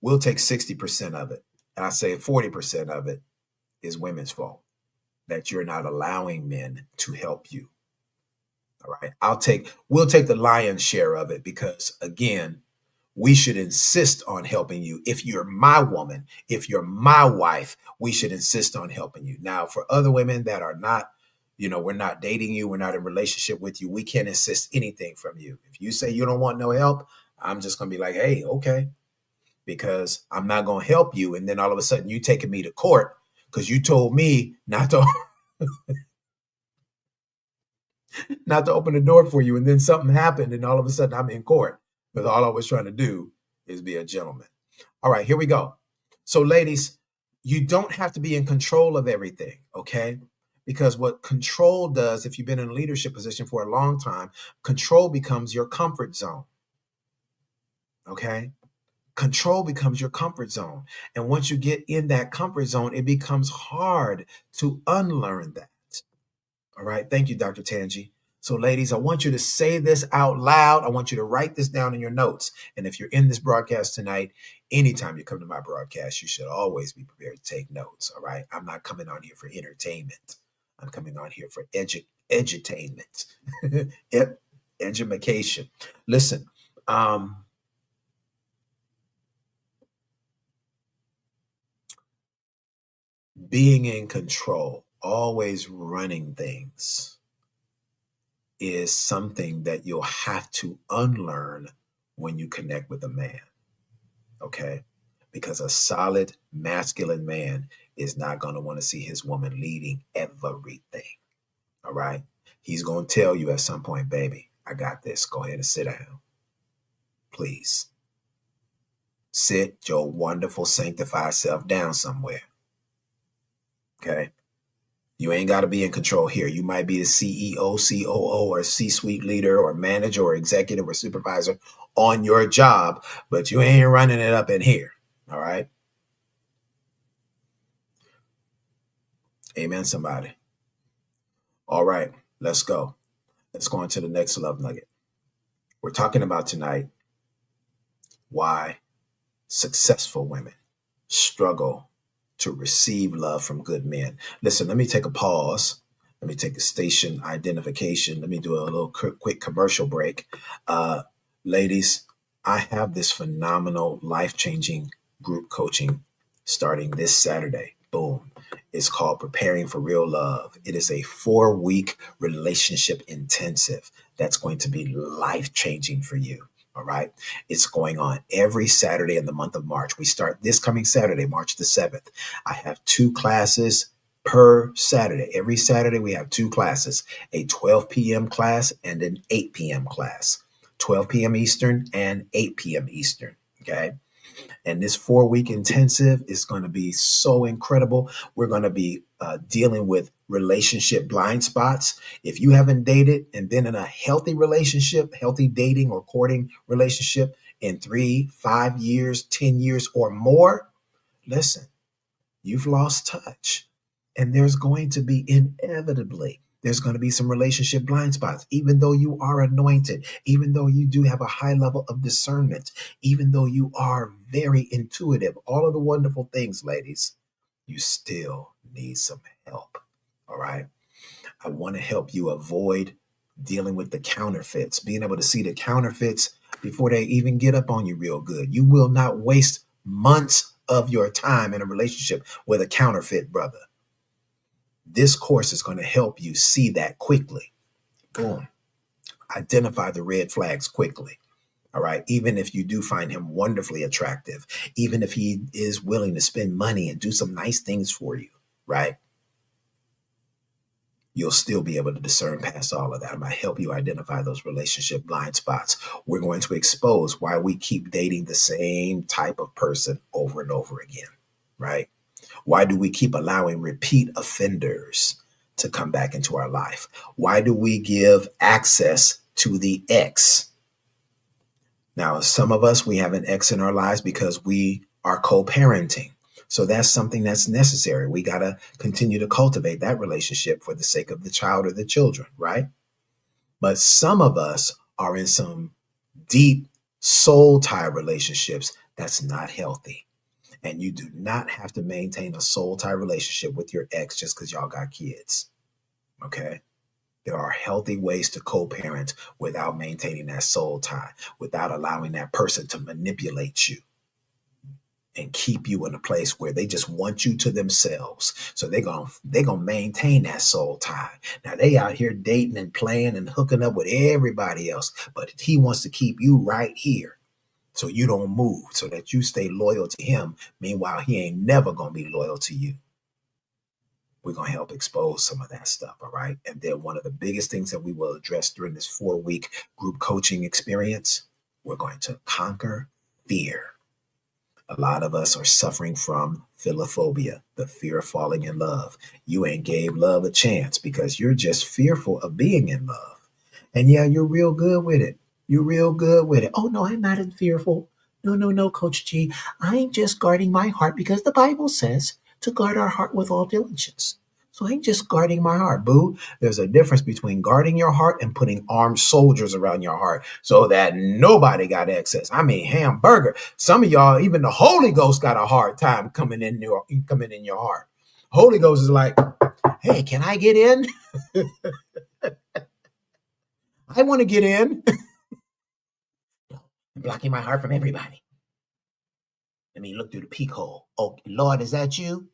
We'll take 60% of it. And I say 40% of it is women's fault, that you're not allowing men to help you. All right. We'll take the lion's share of it because, again, we should insist on helping you. If you're my woman, if you're my wife, we should insist on helping you. Now, for other women that are not, we're not dating you, we're not in a relationship with you, we can't insist anything from you. If you say you don't want no help, I'm just going to be like, hey, okay, because I'm not going to help you. And then all of a sudden you taking me to court because you told me not to not to open the door for you. And then something happened and all of a sudden I'm in court because all I was trying to do is be a gentleman. All right, here we go. So ladies, you don't have to be in control of everything, okay? Because what control does, if you've been in a leadership position for a long time, control becomes your comfort zone, okay? Control becomes your comfort zone. And once you get in that comfort zone, it becomes hard to unlearn that. All right. Thank you, Dr. Tangi. So, ladies, I want you to say this out loud. I want you to write this down in your notes. And if you're in this broadcast tonight, anytime you come to my broadcast, you should always be prepared to take notes. All right. I'm not coming on here for entertainment. I'm coming on here for edutainment, education. Listen, being in control, always running things, is something that you'll have to unlearn when you connect with a man. Okay? Because a solid masculine man is not going to want to see his woman leading everything. All right? He's going to tell you at some point, baby, I got this. Go ahead and sit down. Please. Sit your wonderful, sanctified self down somewhere. Okay? You ain't got to be in control here. You might be the CEO, COO, or C-suite leader, or manager, or executive, or supervisor on your job, but you ain't running it up in here. All right? Amen, somebody. All right, let's go. Let's go into the next love nugget. We're talking about tonight why successful women struggle to receive love from good men. Listen, let me take a pause. Let me take a station identification. Let me do a little quick commercial break. Ladies, I have this phenomenal life-changing group coaching starting this Saturday. Boom. It's called Preparing for Real Love. It is a 4-week relationship intensive that's going to be life-changing for you. All right. It's going on every Saturday in the month of March. We start this coming Saturday, March the 7th. I have 2 classes per Saturday. Every Saturday, we have 2 classes, a 12 p.m. class and an 8 p.m. class, 12 p.m. Eastern and 8 p.m. Eastern. Okay. And this 4-week intensive is going to be so incredible. We're going to be dealing with relationship blind spots. If you haven't dated and been in a healthy relationship, healthy dating or courting relationship in 3, 5 years, 10 years or more, listen, you've lost touch. And there's going to be inevitably, there's going to be some relationship blind spots, even though you are anointed, even though you do have a high level of discernment, even though you are very intuitive, all of the wonderful things, ladies, you still need some help. All right. I want to help you avoid dealing with the counterfeits, being able to see the counterfeits before they even get up on you real good. You will not waste months of your time in a relationship with a counterfeit brother. This course is going to help you see that quickly. Boom. Identify the red flags quickly. All right. Even if you do find him wonderfully attractive, even if he is willing to spend money and do some nice things for you, right? You'll still be able to discern past all of that. I'm going to help you identify those relationship blind spots. We're going to expose why we keep dating the same type of person over and over again, right? Why do we keep allowing repeat offenders to come back into our life? Why do we give access to the ex? Now, some of us, we have an ex in our lives because we are co-parenting. So that's something that's necessary. We got to continue to cultivate that relationship for the sake of the child or the children, right? But some of us are in some deep soul tie relationships that's not healthy. And you do not have to maintain a soul tie relationship with your ex just because y'all got kids. Okay? There are healthy ways to co-parent without maintaining that soul tie, without allowing that person to manipulate you and keep you in a place where they just want you to themselves. So they're gonna maintain that soul tie. Now they out here dating and playing and hooking up with everybody else, but he wants to keep you right here. So you don't move, so that you stay loyal to him. Meanwhile, he ain't never gonna be loyal to you. We're gonna help expose some of that stuff, all right? And then one of the biggest things that we will address during this 4-week group coaching experience, we're going to conquer fear. A lot of us are suffering from philophobia, the fear of falling in love. You ain't gave love a chance because you're just fearful of being in love. And yeah, you're real good with it. You're real good with it. Oh, no, I'm not fearful. No, no, no, Coach G. I'm just guarding my heart because the Bible says to guard our heart with all diligence. So I'm just guarding my heart, boo. There's a difference between guarding your heart and putting armed soldiers around your heart so that nobody got access. I mean, hamburger. Some of y'all, even the Holy Ghost got a hard time coming in your heart. Holy Ghost is like, hey, can I get in? I want to get in. I'm blocking my heart from everybody. Let me look through the peek hole. Oh, Lord, is that you?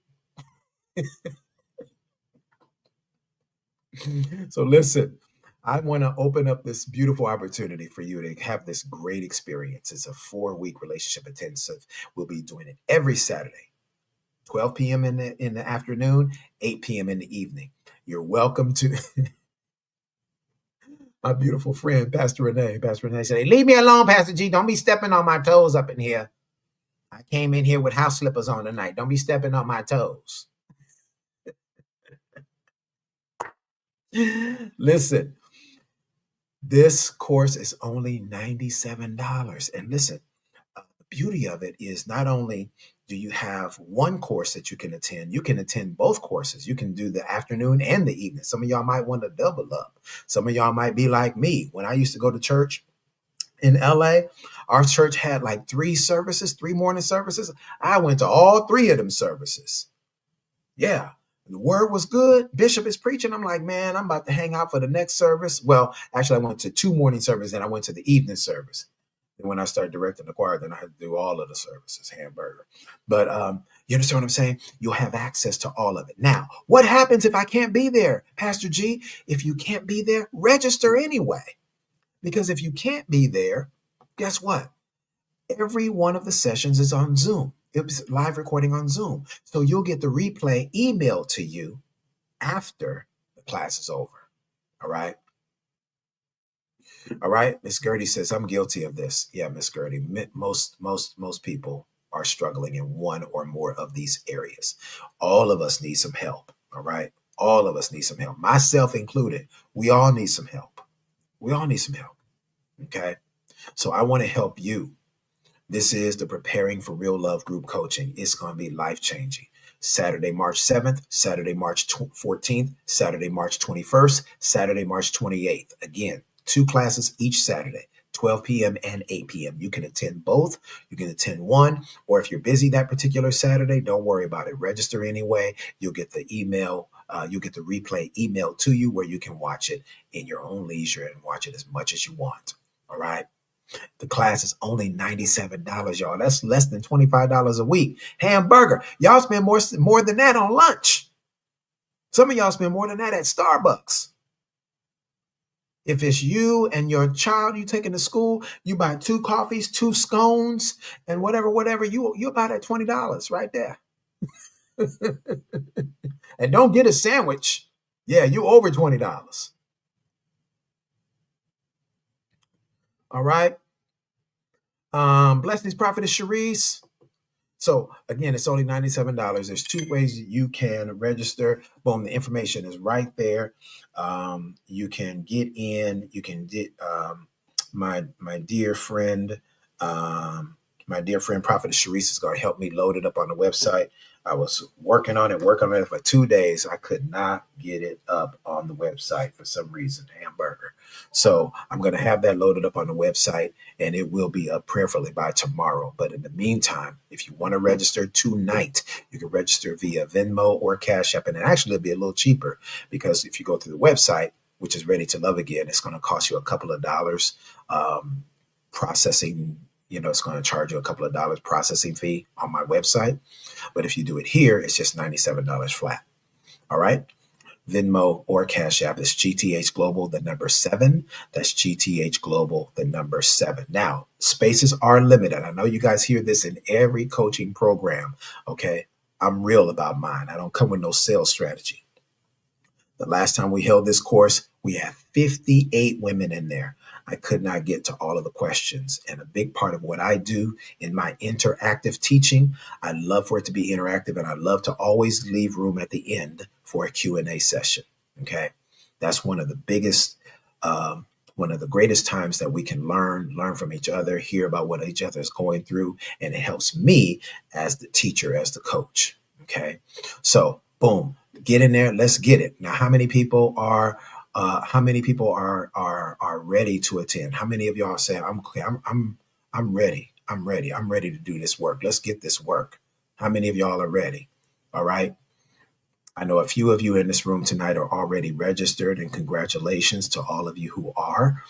So listen, I want to open up this beautiful opportunity for you to have this great experience. It's a 4-week relationship intensive. We'll be doing it every Saturday, 12 p.m. in the afternoon, 8 p.m. in the evening. You're welcome to my beautiful friend, Pastor Renee. Pastor Renee said, "Leave me alone, Pastor G. Don't be stepping on my toes up in here. I came in here with house slippers on tonight. Don't be stepping on my toes." Listen, this course is only $97. And listen, the beauty of it is not only do you have one course that you can attend both courses. You can do the afternoon and the evening. Some of y'all might want to double up. Some of y'all might be like me. When I used to go to church in LA, our church had like 3 services, 3 morning services. I went to all 3 of them services. Yeah. The word was good. Bishop is preaching. I'm like, man, I'm about to hang out for the next service. Well, actually, I went to 2 morning services and I went to the evening service. And when I started directing the choir, then I had to do all of the services, hamburger. But you understand what I'm saying? You'll have access to all of it. Now, what happens if I can't be there, Pastor G? If you can't be there, register anyway. Because if you can't be there, guess what? Every one of the sessions is on Zoom. It was live recording on Zoom. So you'll get the replay emailed to you after the class is over. All right. All right. Miss Gertie says, I'm guilty of this. Yeah, Miss Gertie. Most people are struggling in one or more of these areas. All of us need some help. All right. All of us need some help, myself included. We all need some help. We all need some help. Okay. So I want to help you. This is the Preparing for Real Love group coaching. It's going to be life changing. Saturday, March 7th, Saturday, March 14th, Saturday, March 21st, Saturday, March 28th. Again, 2 classes each Saturday, 12 p.m. and 8 p.m. You can attend both. You can attend one, or if you're busy that particular Saturday, don't worry about it. Register anyway. You'll get the email. You'll get the replay emailed to you where you can watch it in your own leisure and watch it as much as you want. All right. The class is only $97, y'all. That's less than $25 a week. Hamburger. Y'all spend more than that on lunch. Some of y'all spend more than that at Starbucks. If it's you and your child you taking to school, you buy 2 coffees, 2 scones, and whatever, you buy that $20 right there. And don't get a sandwich. Yeah, you over $20. All right. Blessings, Prophetess Sharice. So again, it's only $97. There's 2 ways you can register. Boom, the information is right there. You can get in. You can get my dear friend, Prophet Sharice is going to help me load it up on the website. I was working on it for 2 days. I could not get it up on the website for some reason, hamburger. So I'm going to have that loaded up on the website and it will be up prayerfully by tomorrow. But in the meantime, if you want to register tonight, you can register via Venmo or Cash App. And actually it'll be a little cheaper because if you go through the website, which is Ready to Love Again, it's going to cost you a couple of dollars processing. It's going to charge you a couple of dollars processing fee on my website. But if you do it here, it's just $97 flat. All right. Venmo or Cash App is GTH Global, the number 7. That's GTH Global, the number 7. Now, spaces are limited. I know you guys hear this in every coaching program. Okay. I'm real about mine. I don't come with no sales strategy. The last time we held this course, we had 58 women in there. I could not get to all of the questions. And a big part of what I do in my interactive teaching, I love for it to be interactive, and I love to always leave room at the end for a Q&A session. Okay. That's one of the biggest, one of the greatest times that we can learn from each other, hear about what each other is going through. And it helps me as the teacher, as the coach. Okay. So boom, get in there. Let's get it. Now, how many people are ready to attend? How many of y'all are saying, I'm ready. I'm ready. I'm ready to do this work. Let's get this work. How many of y'all are ready? All right. I know a few of you in this room tonight are already registered, and congratulations to all of you who are.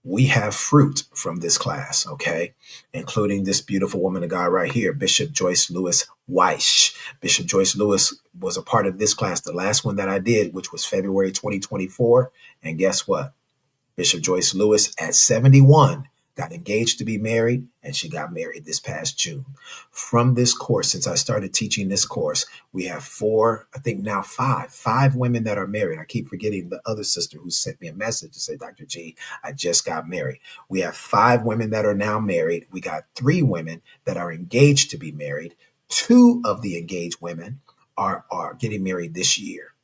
We have fruit from this class, okay, including this beautiful woman of God right here, Bishop Joyce Lewis Weish. Bishop Joyce Lewis was a part of this class, the last one that I did, which was February 2024. And guess what? Bishop Joyce Lewis, at 71, got engaged to be married, and she got married this past June. From this course, since I started teaching this course, we have four, I think now five women that are married. I keep forgetting the other sister who sent me a message to say, Dr. G, I just got married. We have five women that are now married. We got three women that are engaged to be married. Two of the engaged women are getting married this year.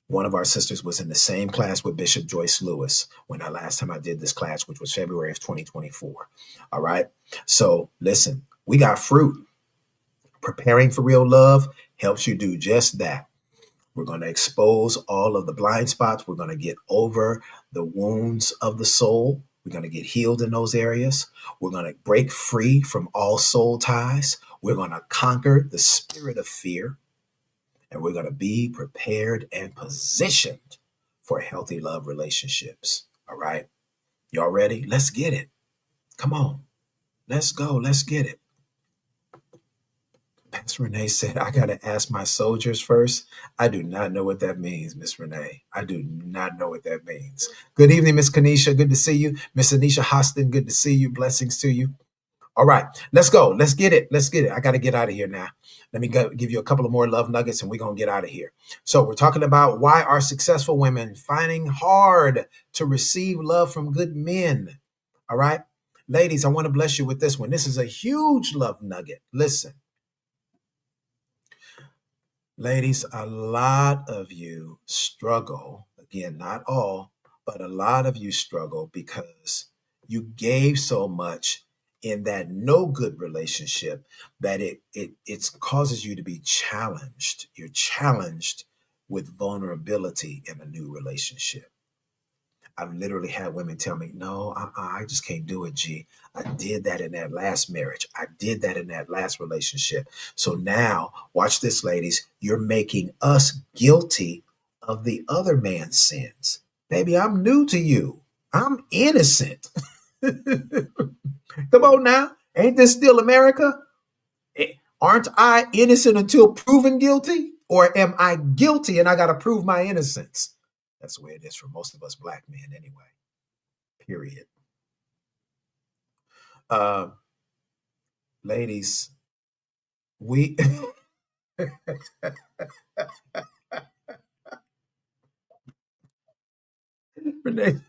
One of our sisters was in the same class with Bishop Joyce Lewis when I last time I did this class, which was February of 2024. All right. So listen, we got fruit. Preparing for real love helps you do just that. We're going to expose all of the blind spots. We're going to get over the wounds of the soul. We're going to get healed in those areas. We're going to break free from all soul ties. We're going to conquer the spirit of fear. And we're going to be prepared and positioned for healthy love relationships. All right. Y'all ready? Let's get it. Come on. Let's go. Let's get it. Pastor Renee said, I got to ask my soldiers first. I do not know what that means, Miss Renee. I do not know what that means. Good evening, Miss Kanisha. Good to see you. Miss Anisha Hostin, good to see you. Blessings to you. All right, let's go. Let's get it. Let's get it. I got to get out of here now. Let me give you a couple of more love nuggets and we're going to get out of here. So we're talking about why are successful women finding hard to receive love from good men. All right. Ladies, I want to bless you with this one. This is a huge love nugget. Listen. Ladies, a lot of you struggle. Again, not all, but a lot of you struggle because you gave so much in that no good relationship that it causes you to be challenged. You're challenged with vulnerability in a new relationship. I've literally had women tell me, no, I just can't do it, G. I did that in that last marriage. I did that in that last relationship. So now, watch this, ladies. You're making us guilty of the other man's sins. Baby, I'm new to you. I'm innocent. Come on now. Ain't this still America? Aren't I innocent until proven guilty? Or am I guilty and I got to prove my innocence? That's the way it is for most of us black men anyway. Period. Uh, Ladies, we Renee,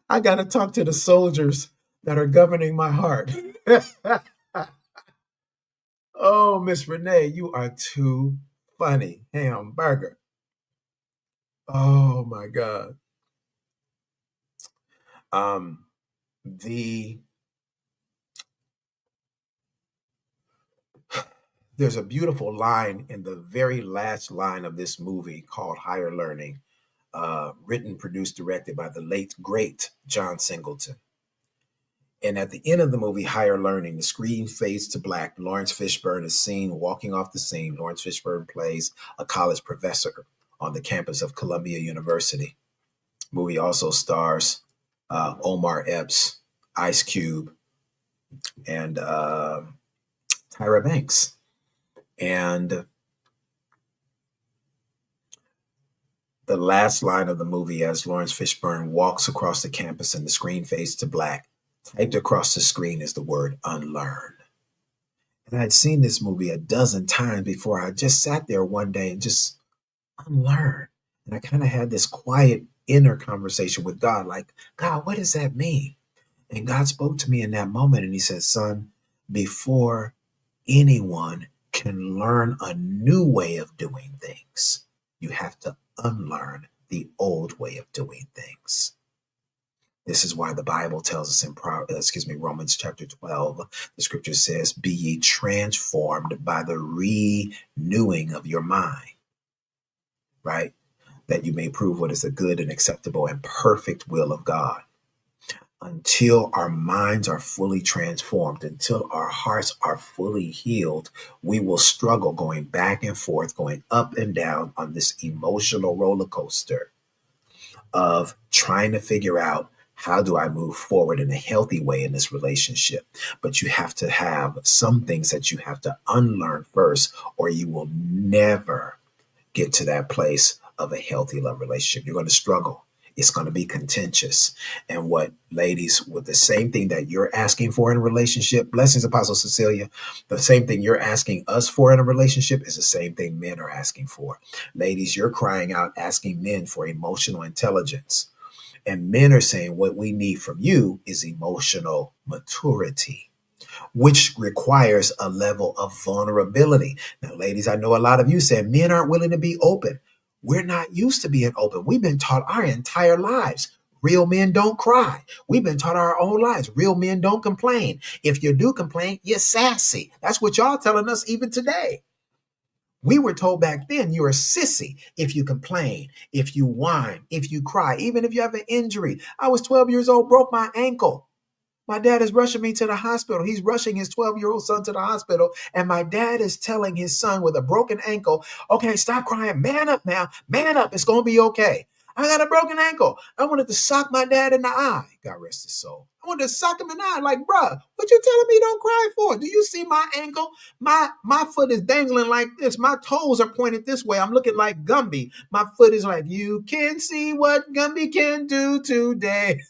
I got to talk to the soldiers that are governing my heart. Oh, Miss Renee, you are too funny. Hamburger. Oh my God. Um, the There's a beautiful line in the very last line of this movie called Higher Learning, written, produced, directed by the late, great John Singleton. And at the end of the movie, Higher Learning, the screen fades to black. Lawrence Fishburne is seen walking off the scene. Lawrence Fishburne plays a college professor on the campus of Columbia University. The movie also stars Omar Epps, Ice Cube, and Tyra Banks. And the last line of the movie, as Lawrence Fishburne walks across the campus and the screen fades to black, typed across the screen is the word unlearn. And I'd seen this movie a dozen times before. I just sat there one day and just unlearn. And I kind of had this quiet inner conversation with God, like, God, what does that mean? And God spoke to me in that moment and he said, son, before anyone can learn a new way of doing things, you have to unlearn the old way of doing things. This is why the Bible tells us in Romans chapter 12, the scripture says, be ye transformed by the renewing of your mind, right? That you may prove what is the good and acceptable and perfect will of God. Until our minds are fully transformed, until our hearts are fully healed, we will struggle going back and forth, going up and down on this emotional roller coaster of trying to figure out How do I move forward in a healthy way in this relationship? But you have to have some things that you have to unlearn first, or you will never get to that place of a healthy love relationship. You're going to struggle. It's going to be contentious. And what, ladies, with the same thing that you're asking for in a relationship, blessings, Apostle Cecilia, the same thing you're asking us for in a relationship is the same thing men are asking for. Ladies, you're crying out, asking men for emotional intelligence. And men are saying what we need from you is emotional maturity, which requires a level of vulnerability. Now, ladies, I know a lot of you said men aren't willing to be open. We're not used to being open. We've been taught our entire lives. Real men don't cry. We've been taught our own lives. Real men don't complain. If you do complain, you're sassy. That's what y'all telling us even today. We were told back then you're a sissy if you complain, if you whine, if you cry, even if you have an injury. I was 12 years old, broke my ankle. My dad is rushing me to the hospital. He's rushing his 12-year-old son to the hospital. And my dad is telling his son with a broken ankle, okay, stop crying. Man up now. Man up. It's going to be okay. I got a broken ankle. I wanted to sock my dad in the eye. God rest his soul. I wanted to sock him in the eye. Like, bruh, what you telling me don't cry for? Do you see my ankle? My foot is dangling like this. My toes are pointed this way. I'm looking like Gumby. My foot is like, you can see what Gumby can do today.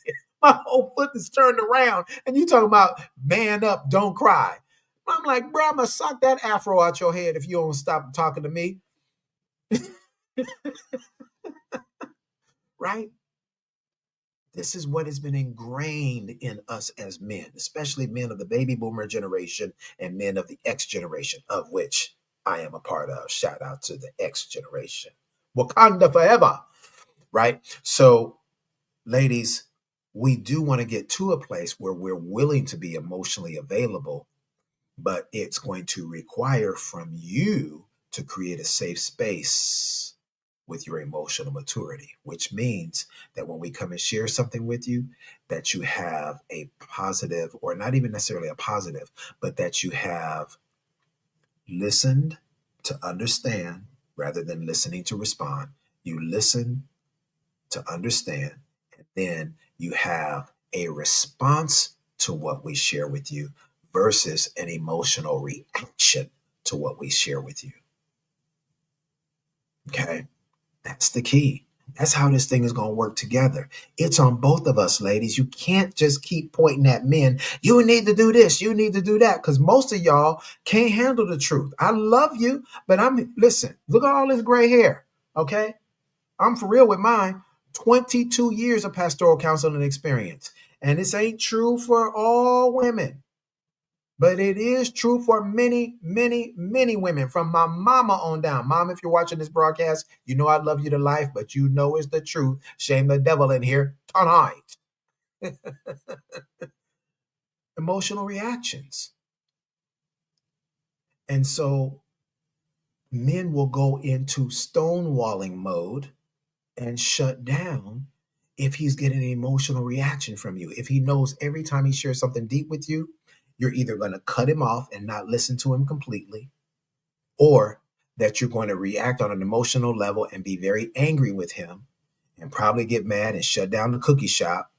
My whole foot is turned around, and you talking about man up, don't cry. I'm like, bro, I'm gonna sock that afro out your head if you don't stop talking to me, right? This is what has been ingrained in us as men, especially men of the baby boomer generation and men of the X generation, of which I am a part of. Shout out to the X generation. Wakanda forever, right? So, ladies, we do want to get to a place where we're willing to be emotionally available, but it's going to require from you to create a safe space with your emotional maturity, which means that when we come and share something with you, that you have a positive, or not even necessarily a positive, but that you have listened to understand rather than listening to respond. You listen to understand, and then you have a response to what we share with you versus an emotional reaction to what we share with you. Okay? That's the key. That's how this thing is going to work together. It's on both of us, ladies. You can't just keep pointing at men. You need to do this. You need to do that. Because most of y'all can't handle the truth. I love you, but listen, look at all this gray hair. Okay? I'm for real with mine. 22 years of pastoral counseling experience. And this ain't true for all women, but it is true for many, many, many women from my mama on down. Mom, if you're watching this broadcast, you know I love you to life, but you know it's the truth. Shame the devil in here tonight. Emotional reactions. And so men will go into stonewalling mode and shut down if he's getting an emotional reaction from you. If he knows every time he shares something deep with you, you're either going to cut him off and not listen to him completely, or that you're going to react on an emotional level and be very angry with him and probably get mad and shut down the cookie shop,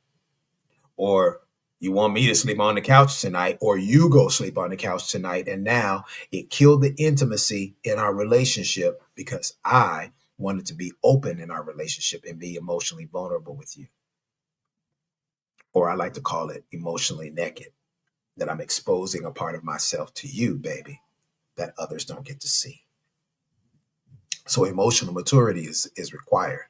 or you want me to sleep on the couch tonight, or you go sleep on the couch tonight. And now it killed the intimacy in our relationship because I wanted to be open in our relationship and be emotionally vulnerable with you. Or I like to call it emotionally naked, that I'm exposing a part of myself to you, baby, that others don't get to see. So emotional maturity is required.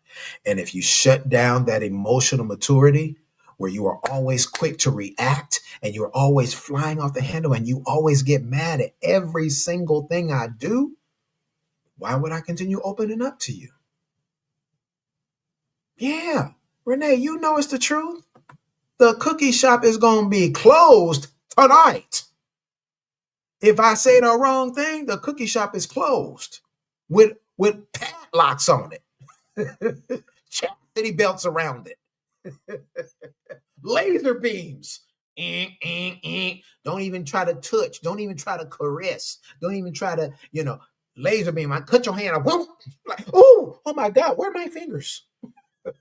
And if you shut down that emotional maturity, where you are always quick to react and you're always flying off the handle and you always get mad at every single thing I do, why would I continue opening up to you? Yeah, Renee, you know it's the truth. The cookie shop is going to be closed tonight. If I say the wrong thing, the cookie shop is closed with padlocks on it, chastity belts around it, laser beams. Don't even try to touch. Don't even try to caress. Don't even try to, laser beam. I cut your hand. Like, oh my God, where are my fingers? Do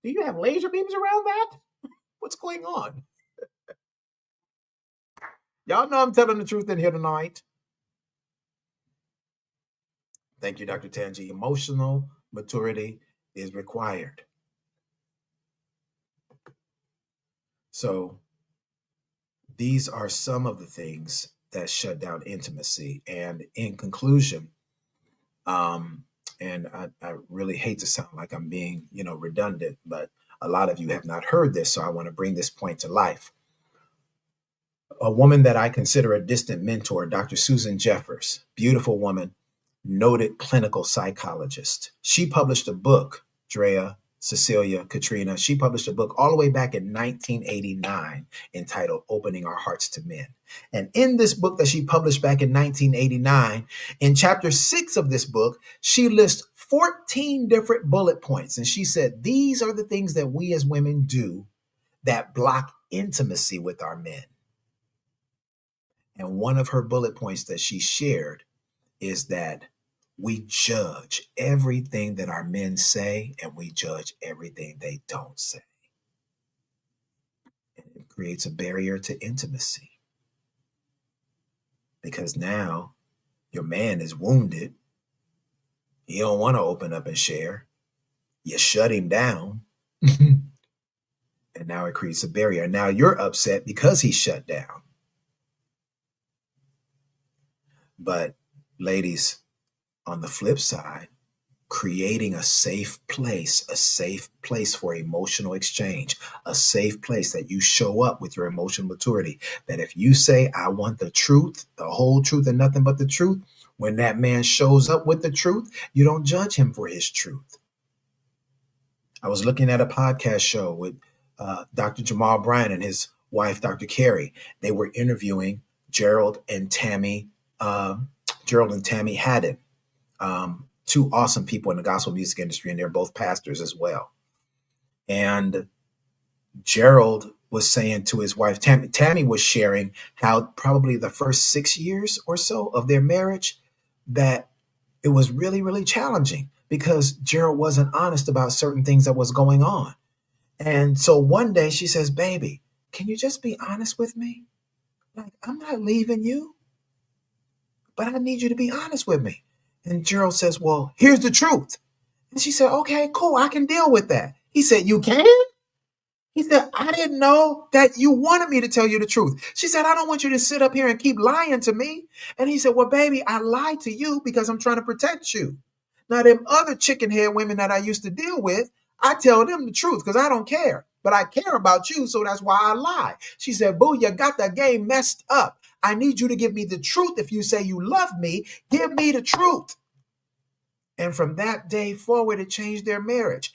you have laser beams around that? What's going on? Y'all know I'm telling the truth in here tonight. Thank you, Dr. Tangi. Emotional maturity is required. So these are some of the things that shut down intimacy. And in conclusion, um, and I really hate to sound like I'm being, redundant, but a lot of you have not heard this, so I want to bring this point to life. A woman that I consider a distant mentor, Dr. Susan Jeffers, beautiful woman, noted clinical psychologist. She published a book, Drea, Cecilia, Katrina. She published a book all the way back in 1989 entitled Opening Our Hearts to Men. And in this book that she published back in 1989, in chapter 6 of this book, she lists 14 different bullet points. And she said, these are the things that we as women do that block intimacy with our men. And one of her bullet points that she shared is that we judge everything that our men say and we judge everything they don't say. And it creates a barrier to intimacy because now your man is wounded. He don't want to open up and share. You shut him down. And now it creates a barrier. Now you're upset because he shut down. But ladies, on the flip side, creating a safe place for emotional exchange, a safe place that you show up with your emotional maturity. That if you say, I want the truth, the whole truth and nothing but the truth, when that man shows up with the truth, you don't judge him for his truth. I was looking at a podcast show with Dr. Jamal Bryant and his wife, Dr. Carey. They were interviewing Gerald and Tammy Haddon, two awesome people in the gospel music industry, and they're both pastors as well. And Gerald was saying to his wife, Tammy was sharing how probably the first 6 years or so of their marriage, that it was really, really challenging because Gerald wasn't honest about certain things that was going on. And so one day she says, baby, can you just be honest with me? Like, I'm not leaving you, but I need you to be honest with me. And Gerald says, well, here's the truth. And she said, okay, cool, I can deal with that. He said, you can? He said, I didn't know that you wanted me to tell you the truth. She said, I don't want you to sit up here and keep lying to me. And he said, well, baby, I lied to you because I'm trying to protect you. Now, them other chicken head women that I used to deal with, I tell them the truth because I don't care. But I care about you, so that's why I lie. She said, boo, you got the game messed up. I need you to give me the truth. If you say you love me, give me the truth. And from that day forward, it changed their marriage.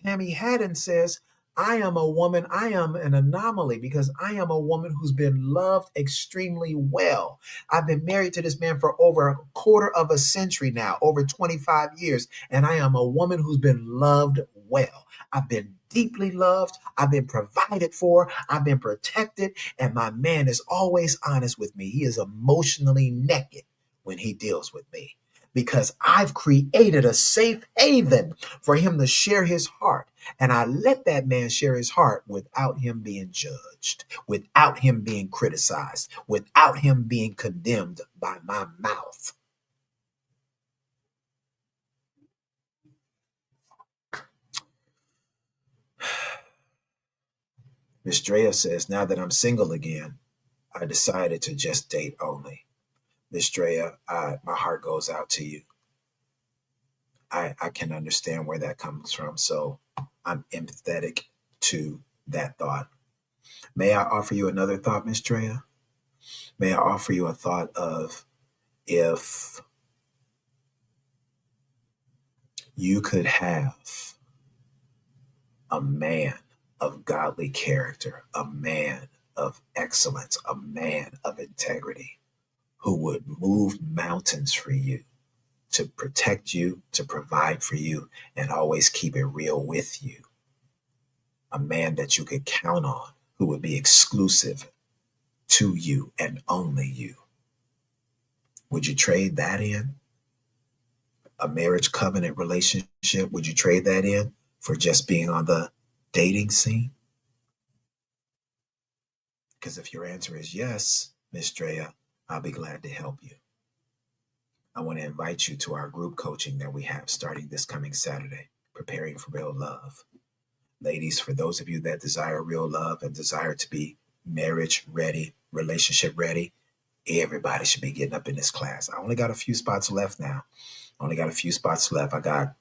Tammy Haddon says, I am a woman, I am an anomaly because I am a woman who's been loved extremely well. I've been married to this man for over a quarter of a century now, over 25 years, and I am a woman who's been loved well. I've been deeply loved, I've been provided for, I've been protected, and my man is always honest with me. He is emotionally naked when he deals with me, because I've created a safe haven for him to share his heart. And I let that man share his heart without him being judged, without him being criticized, without him being condemned by my mouth. Miss Drea says, now that I'm single again, I decided to just date only. Miss Drea, my heart goes out to you. I can understand where that comes from. So I'm empathetic to that thought. May I offer you another thought, Miss Drea? May I offer you a thought of, if you could have a man of godly character, a man of excellence, a man of integrity who would move mountains for you, to protect you, to provide for you, and always keep it real with you. A man that you could count on, who would be exclusive to you and only you. Would you trade that in? A marriage covenant relationship, would you trade that in for just being on the dating scene? Because if your answer is yes, Miss Drea, I'll be glad to help you. I want to invite you to our group coaching that we have starting this coming Saturday, Preparing for Real Love. Ladies, for those of you that desire real love and desire to be marriage ready, relationship ready, everybody should be getting up in this class. I only got a few spots left now. Only got a few spots left. I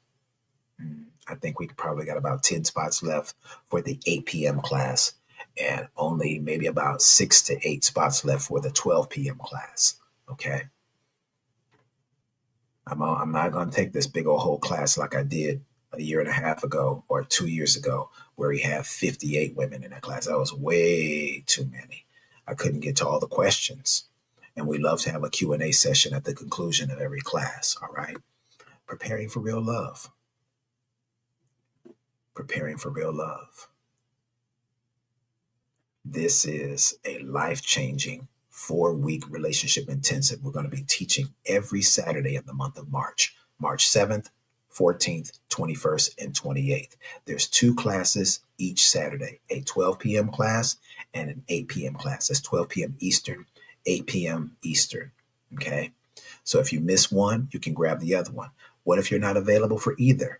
think we probably got about 10 spots left for the 8 p.m. class, and only maybe about 6 to 8 spots left for the 12 p.m. class. Okay. I'm not going to take this big old whole class like I did a year and a half ago or 2 years ago, where we had 58 women in that class. That was way too many. I couldn't get to all the questions. And we love to have a Q&A session at the conclusion of every class. All right. Preparing for real love. Preparing for real love. This is a life-changing 4-week relationship intensive. We're going to be teaching every Saturday in the month of March, March 7th, 14th, 21st, and 28th. There's 2 classes each Saturday, a 12 p.m. class and an 8 p.m. class. That's 12 p.m. Eastern, 8 p.m. Eastern. Okay. So if you miss one, you can grab the other one. What if you're not available for either?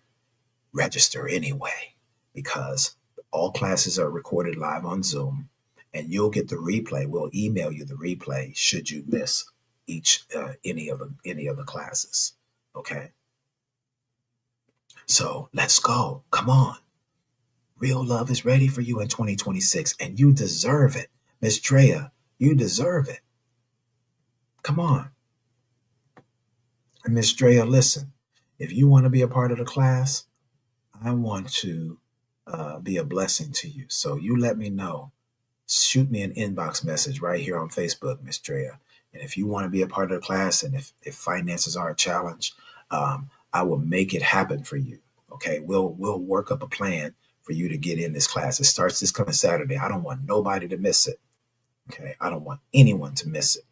Register anyway, because all classes are recorded live on Zoom, and you'll get the replay. We'll email you the replay should you miss any of the classes. Okay. So let's go. Come on. Real love is ready for you in 2026, and you deserve it. Miss Drea, you deserve it. Come on. And Miss Drea, listen, if you want to be a part of the class, I want to be a blessing to you. So you let me know. Shoot me an inbox message right here on Facebook, Miss Drea. And if you want to be a part of the class, and if finances are a challenge, I will make it happen for you. Okay, we'll work up a plan for you to get in this class. It starts this coming Saturday. I don't want nobody to miss it. Okay, I don't want anyone to miss it.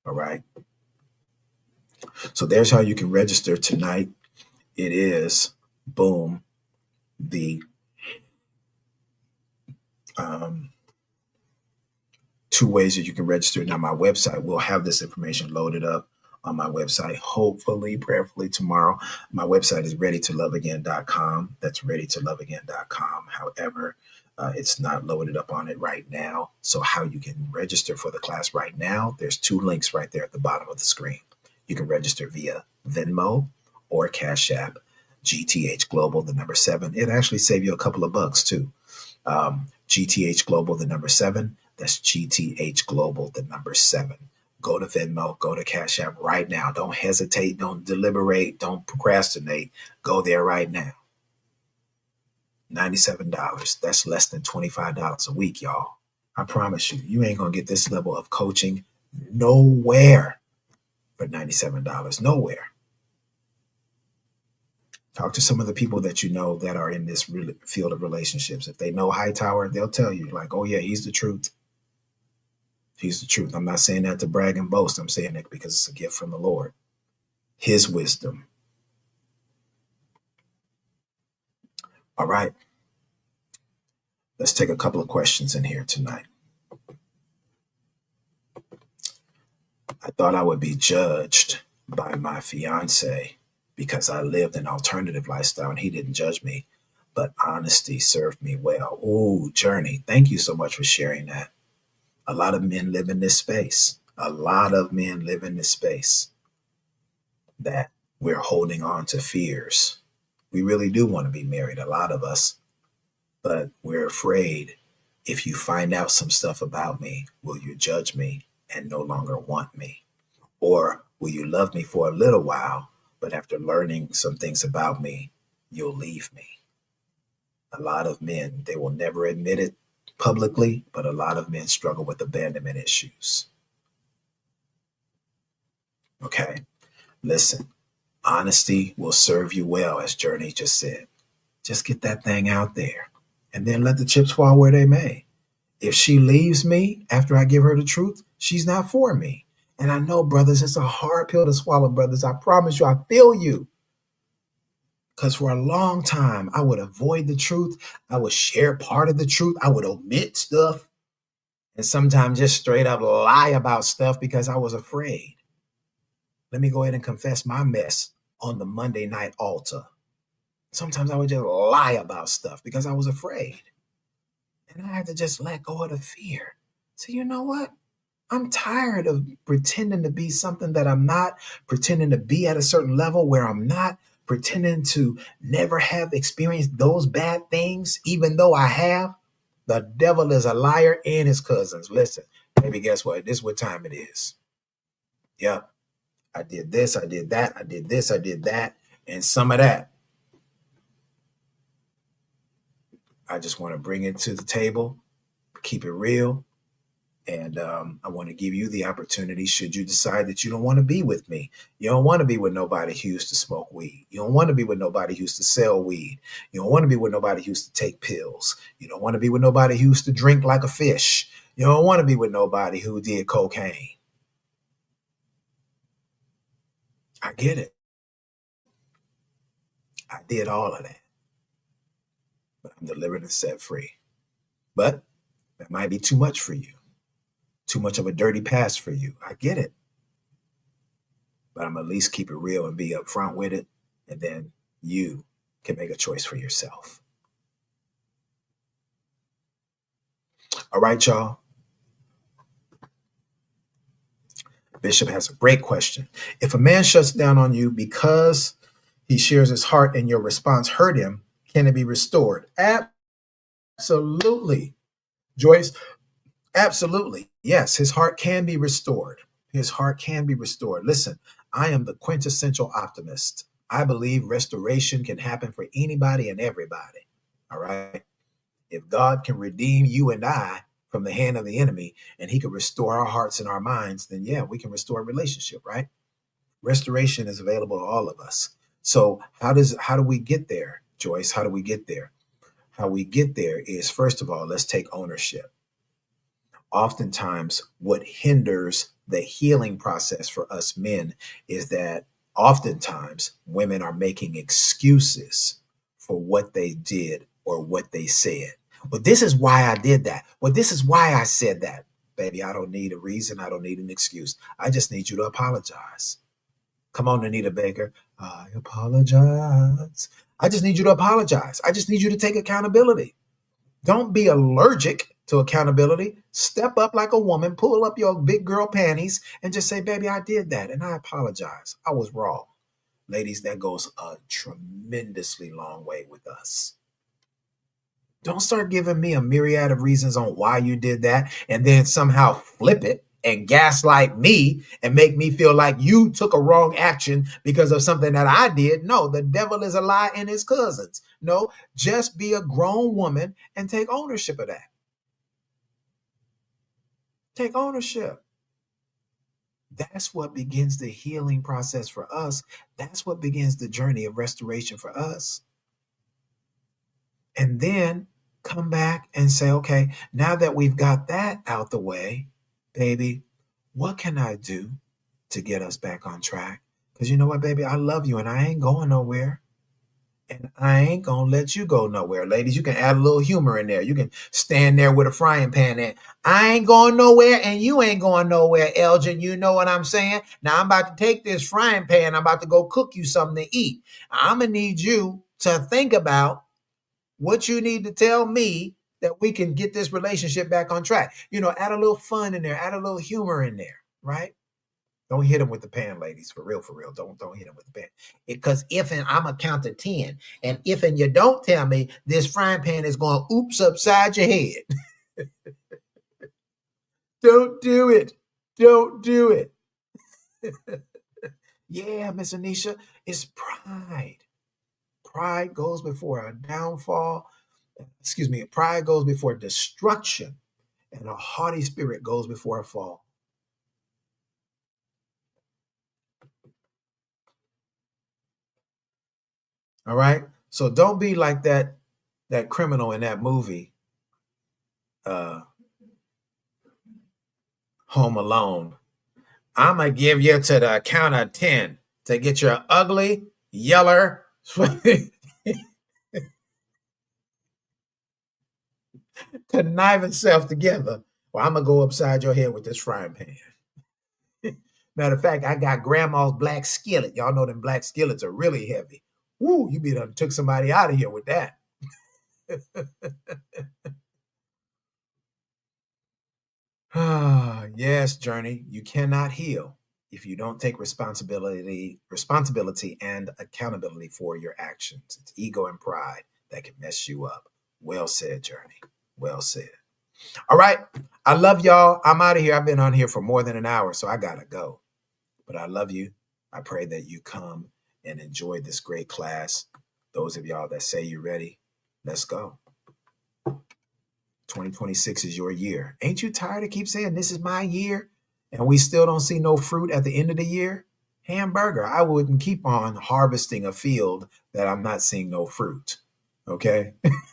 All right. So there's how you can register tonight. It is, boom, the 2 ways that you can register. Now, my website will have this information loaded up on my website, hopefully, prayerfully tomorrow. My website is readytoloveagain.com. That's readytoloveagain.com. However, it's not loaded up on it right now. So how you can register for the class right now, there's 2 links right there at the bottom of the screen. You can register via Venmo or Cash App, GTH Global, the number 7. It actually save you a couple of bucks too. GTH Global, the number 7. That's GTH Global, the number 7. Go to Venmo, go to Cash App right now. Don't hesitate, don't deliberate, don't procrastinate. Go there right now. $97. That's less than $25 a week, y'all. I promise you, you ain't going to get this level of coaching nowhere for $97. Nowhere. Talk to some of the people that you know that are in this field of relationships. If they know Hightower, they'll tell you, like, oh, yeah, he's the truth. He's the truth. I'm not saying that to brag and boast. I'm saying that because it's a gift from the Lord. His wisdom. All right. Let's take a couple of questions in here tonight. I thought I would be judged by my fiance because I lived an alternative lifestyle and he didn't judge me, but honesty served me well. Oh, Journey, thank you so much for sharing that. A lot of men live in this space. A lot of men live in this space that we're holding on to fears. We really do want to be married, a lot of us, but we're afraid if you find out some stuff about me, will you judge me and no longer want me? Or will you love me for a little while, but after learning some things about me, you'll leave me? A lot of men, they will never admit it publicly, but a lot of men struggle with abandonment issues. Okay, listen, honesty will serve you well, as Journey just said. Just get that thing out there and then let the chips fall where they may. If she leaves me after I give her the truth, she's not for me. And I know, brothers, it's a hard pill to swallow, brothers. I promise you, I feel you. Because for a long time, I would avoid the truth. I would share part of the truth. I would omit stuff. and sometimes just straight up lie about stuff because I was afraid. Let me go ahead and confess my mess on the Monday night altar. Sometimes I would just lie about stuff because I was afraid. And I had to just let go of the fear. So, you know what? I'm tired of pretending to be something that I'm not, pretending to be at a certain level where I'm not, pretending to never have experienced those bad things, even though I have. The devil is a liar and his cousins. Listen, baby, guess what? This is what time it is. Yep. I did this, I did that, I did this, I did that. And some of that, I just want to bring it to the table, keep it real. And I want to give you the opportunity, should you decide that you don't want to be with me. You don't want to be with nobody who used to smoke weed. You don't want to be with nobody who used to sell weed. You don't want to be with nobody who used to take pills. You don't want to be with nobody who used to drink like a fish. You don't want to be with nobody who did cocaine. I get it. I did all of that, but I'm delivered and set free. But that might be too much for you, too much of a dirty past for you. I get it. But I'm at least keep it real and be upfront with it. And then you can make a choice for yourself. All right, y'all. Bishop has a great question. If a man shuts down on you because he shares his heart and your response hurt him, can it be restored? Absolutely. Joyce, absolutely. Yes, his heart can be restored. His heart can be restored. Listen, I am the quintessential optimist. I believe restoration can happen for anybody and everybody. All right. If God can redeem you and I from the hand of the enemy and he can restore our hearts and our minds, then yeah, we can restore a relationship, right? Restoration is available to all of us. So how do we get there, Joyce? How do we get there? How we get there is, first of all, let's take ownership. Oftentimes what hinders the healing process for us men is that oftentimes women are making excuses for what they did or what they said. Well, this is why I did that. Well, this is why I said that. Baby, I don't need a reason. I don't need an excuse. I just need you to apologize. Come on, Anita Baker. I apologize. I just need you to apologize. I just need you to take accountability. Don't be allergic to accountability. Step up like a woman, pull up your big girl panties, and just say, baby, I did that and I apologize. I was wrong. Ladies, that goes a tremendously long way with us. Don't start giving me a myriad of reasons on why you did that and then somehow flip it and gaslight me and make me feel like you took a wrong action because of something that I did. No, the devil is a lie and his cousins. No, just be a grown woman and take ownership of that. Take ownership. That's what begins the healing process for us. That's what begins the journey of restoration for us. And then come back and say, okay, now that we've got that out the way, baby, what can I do to get us back on track? Because you know what, baby, I love you and I ain't going nowhere. And I ain't gonna let you go nowhere. Ladies, you can add a little humor in there. You can stand there with a frying pan and I ain't going nowhere and you ain't going nowhere, Elgin. You know what I'm saying? Now I'm about to take this frying pan. I'm about to go cook you something to eat. I'm gonna need you to think about what you need to tell me that we can get this relationship back on track. You know, add a little fun in there, add a little humor in there, right? Don't hit him with the pan, ladies. For real, for real. Don't hit him with the pan. Because if and I'm gonna count to 10, and if and you don't tell me, this frying pan is going oops upside your head. Don't do it. Don't do it. Yeah, Miss Anisha, it's pride. Pride goes before a downfall. Excuse me. Pride goes before destruction, and a haughty spirit goes before a fall. All right. So don't be like that criminal in that movie, uh, Home Alone. I'm gonna give you to the count of 10 to get your ugly, yeller, conniving self together. Well, I'm gonna go upside your head with this frying pan. Matter of fact, I got grandma's black skillet. Y'all know them black skillets are really heavy. Woo, you be done took somebody out of here with that. Yes, Journey, you cannot heal if you don't take responsibility and accountability for your actions. It's ego and pride that can mess you up. Well said, Journey. Well said. All right. I love y'all. I'm out of here. I've been on here for more than an hour, so I gotta go. But I love you. I pray that you come and enjoy this great class. Those of y'all that say you're ready, let's go. 2026 is your year. Ain't you tired of keep saying this is my year and we still don't see no fruit at the end of the year? Hamburger, I wouldn't keep on harvesting a field that I'm not seeing no fruit. Okay?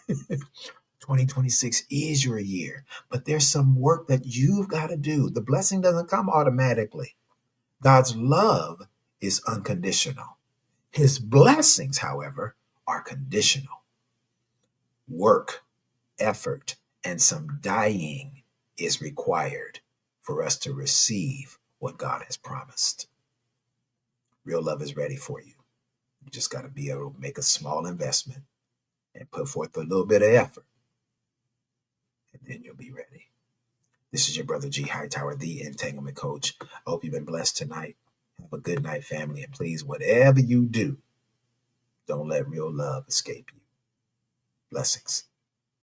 2026 is your year, but there's some work that you've got to do. The blessing doesn't come automatically. God's love is unconditional. His blessings, however, are conditional. Work, effort, and some dying is required for us to receive what God has promised. Real love is ready for you. You just got to be able to make a small investment and put forth a little bit of effort, and then you'll be ready. This is your brother G Hightower, the Entanglement Coach. I hope you've been blessed tonight. Have a good night, family. And please, whatever you do, don't let real love escape you. Blessings.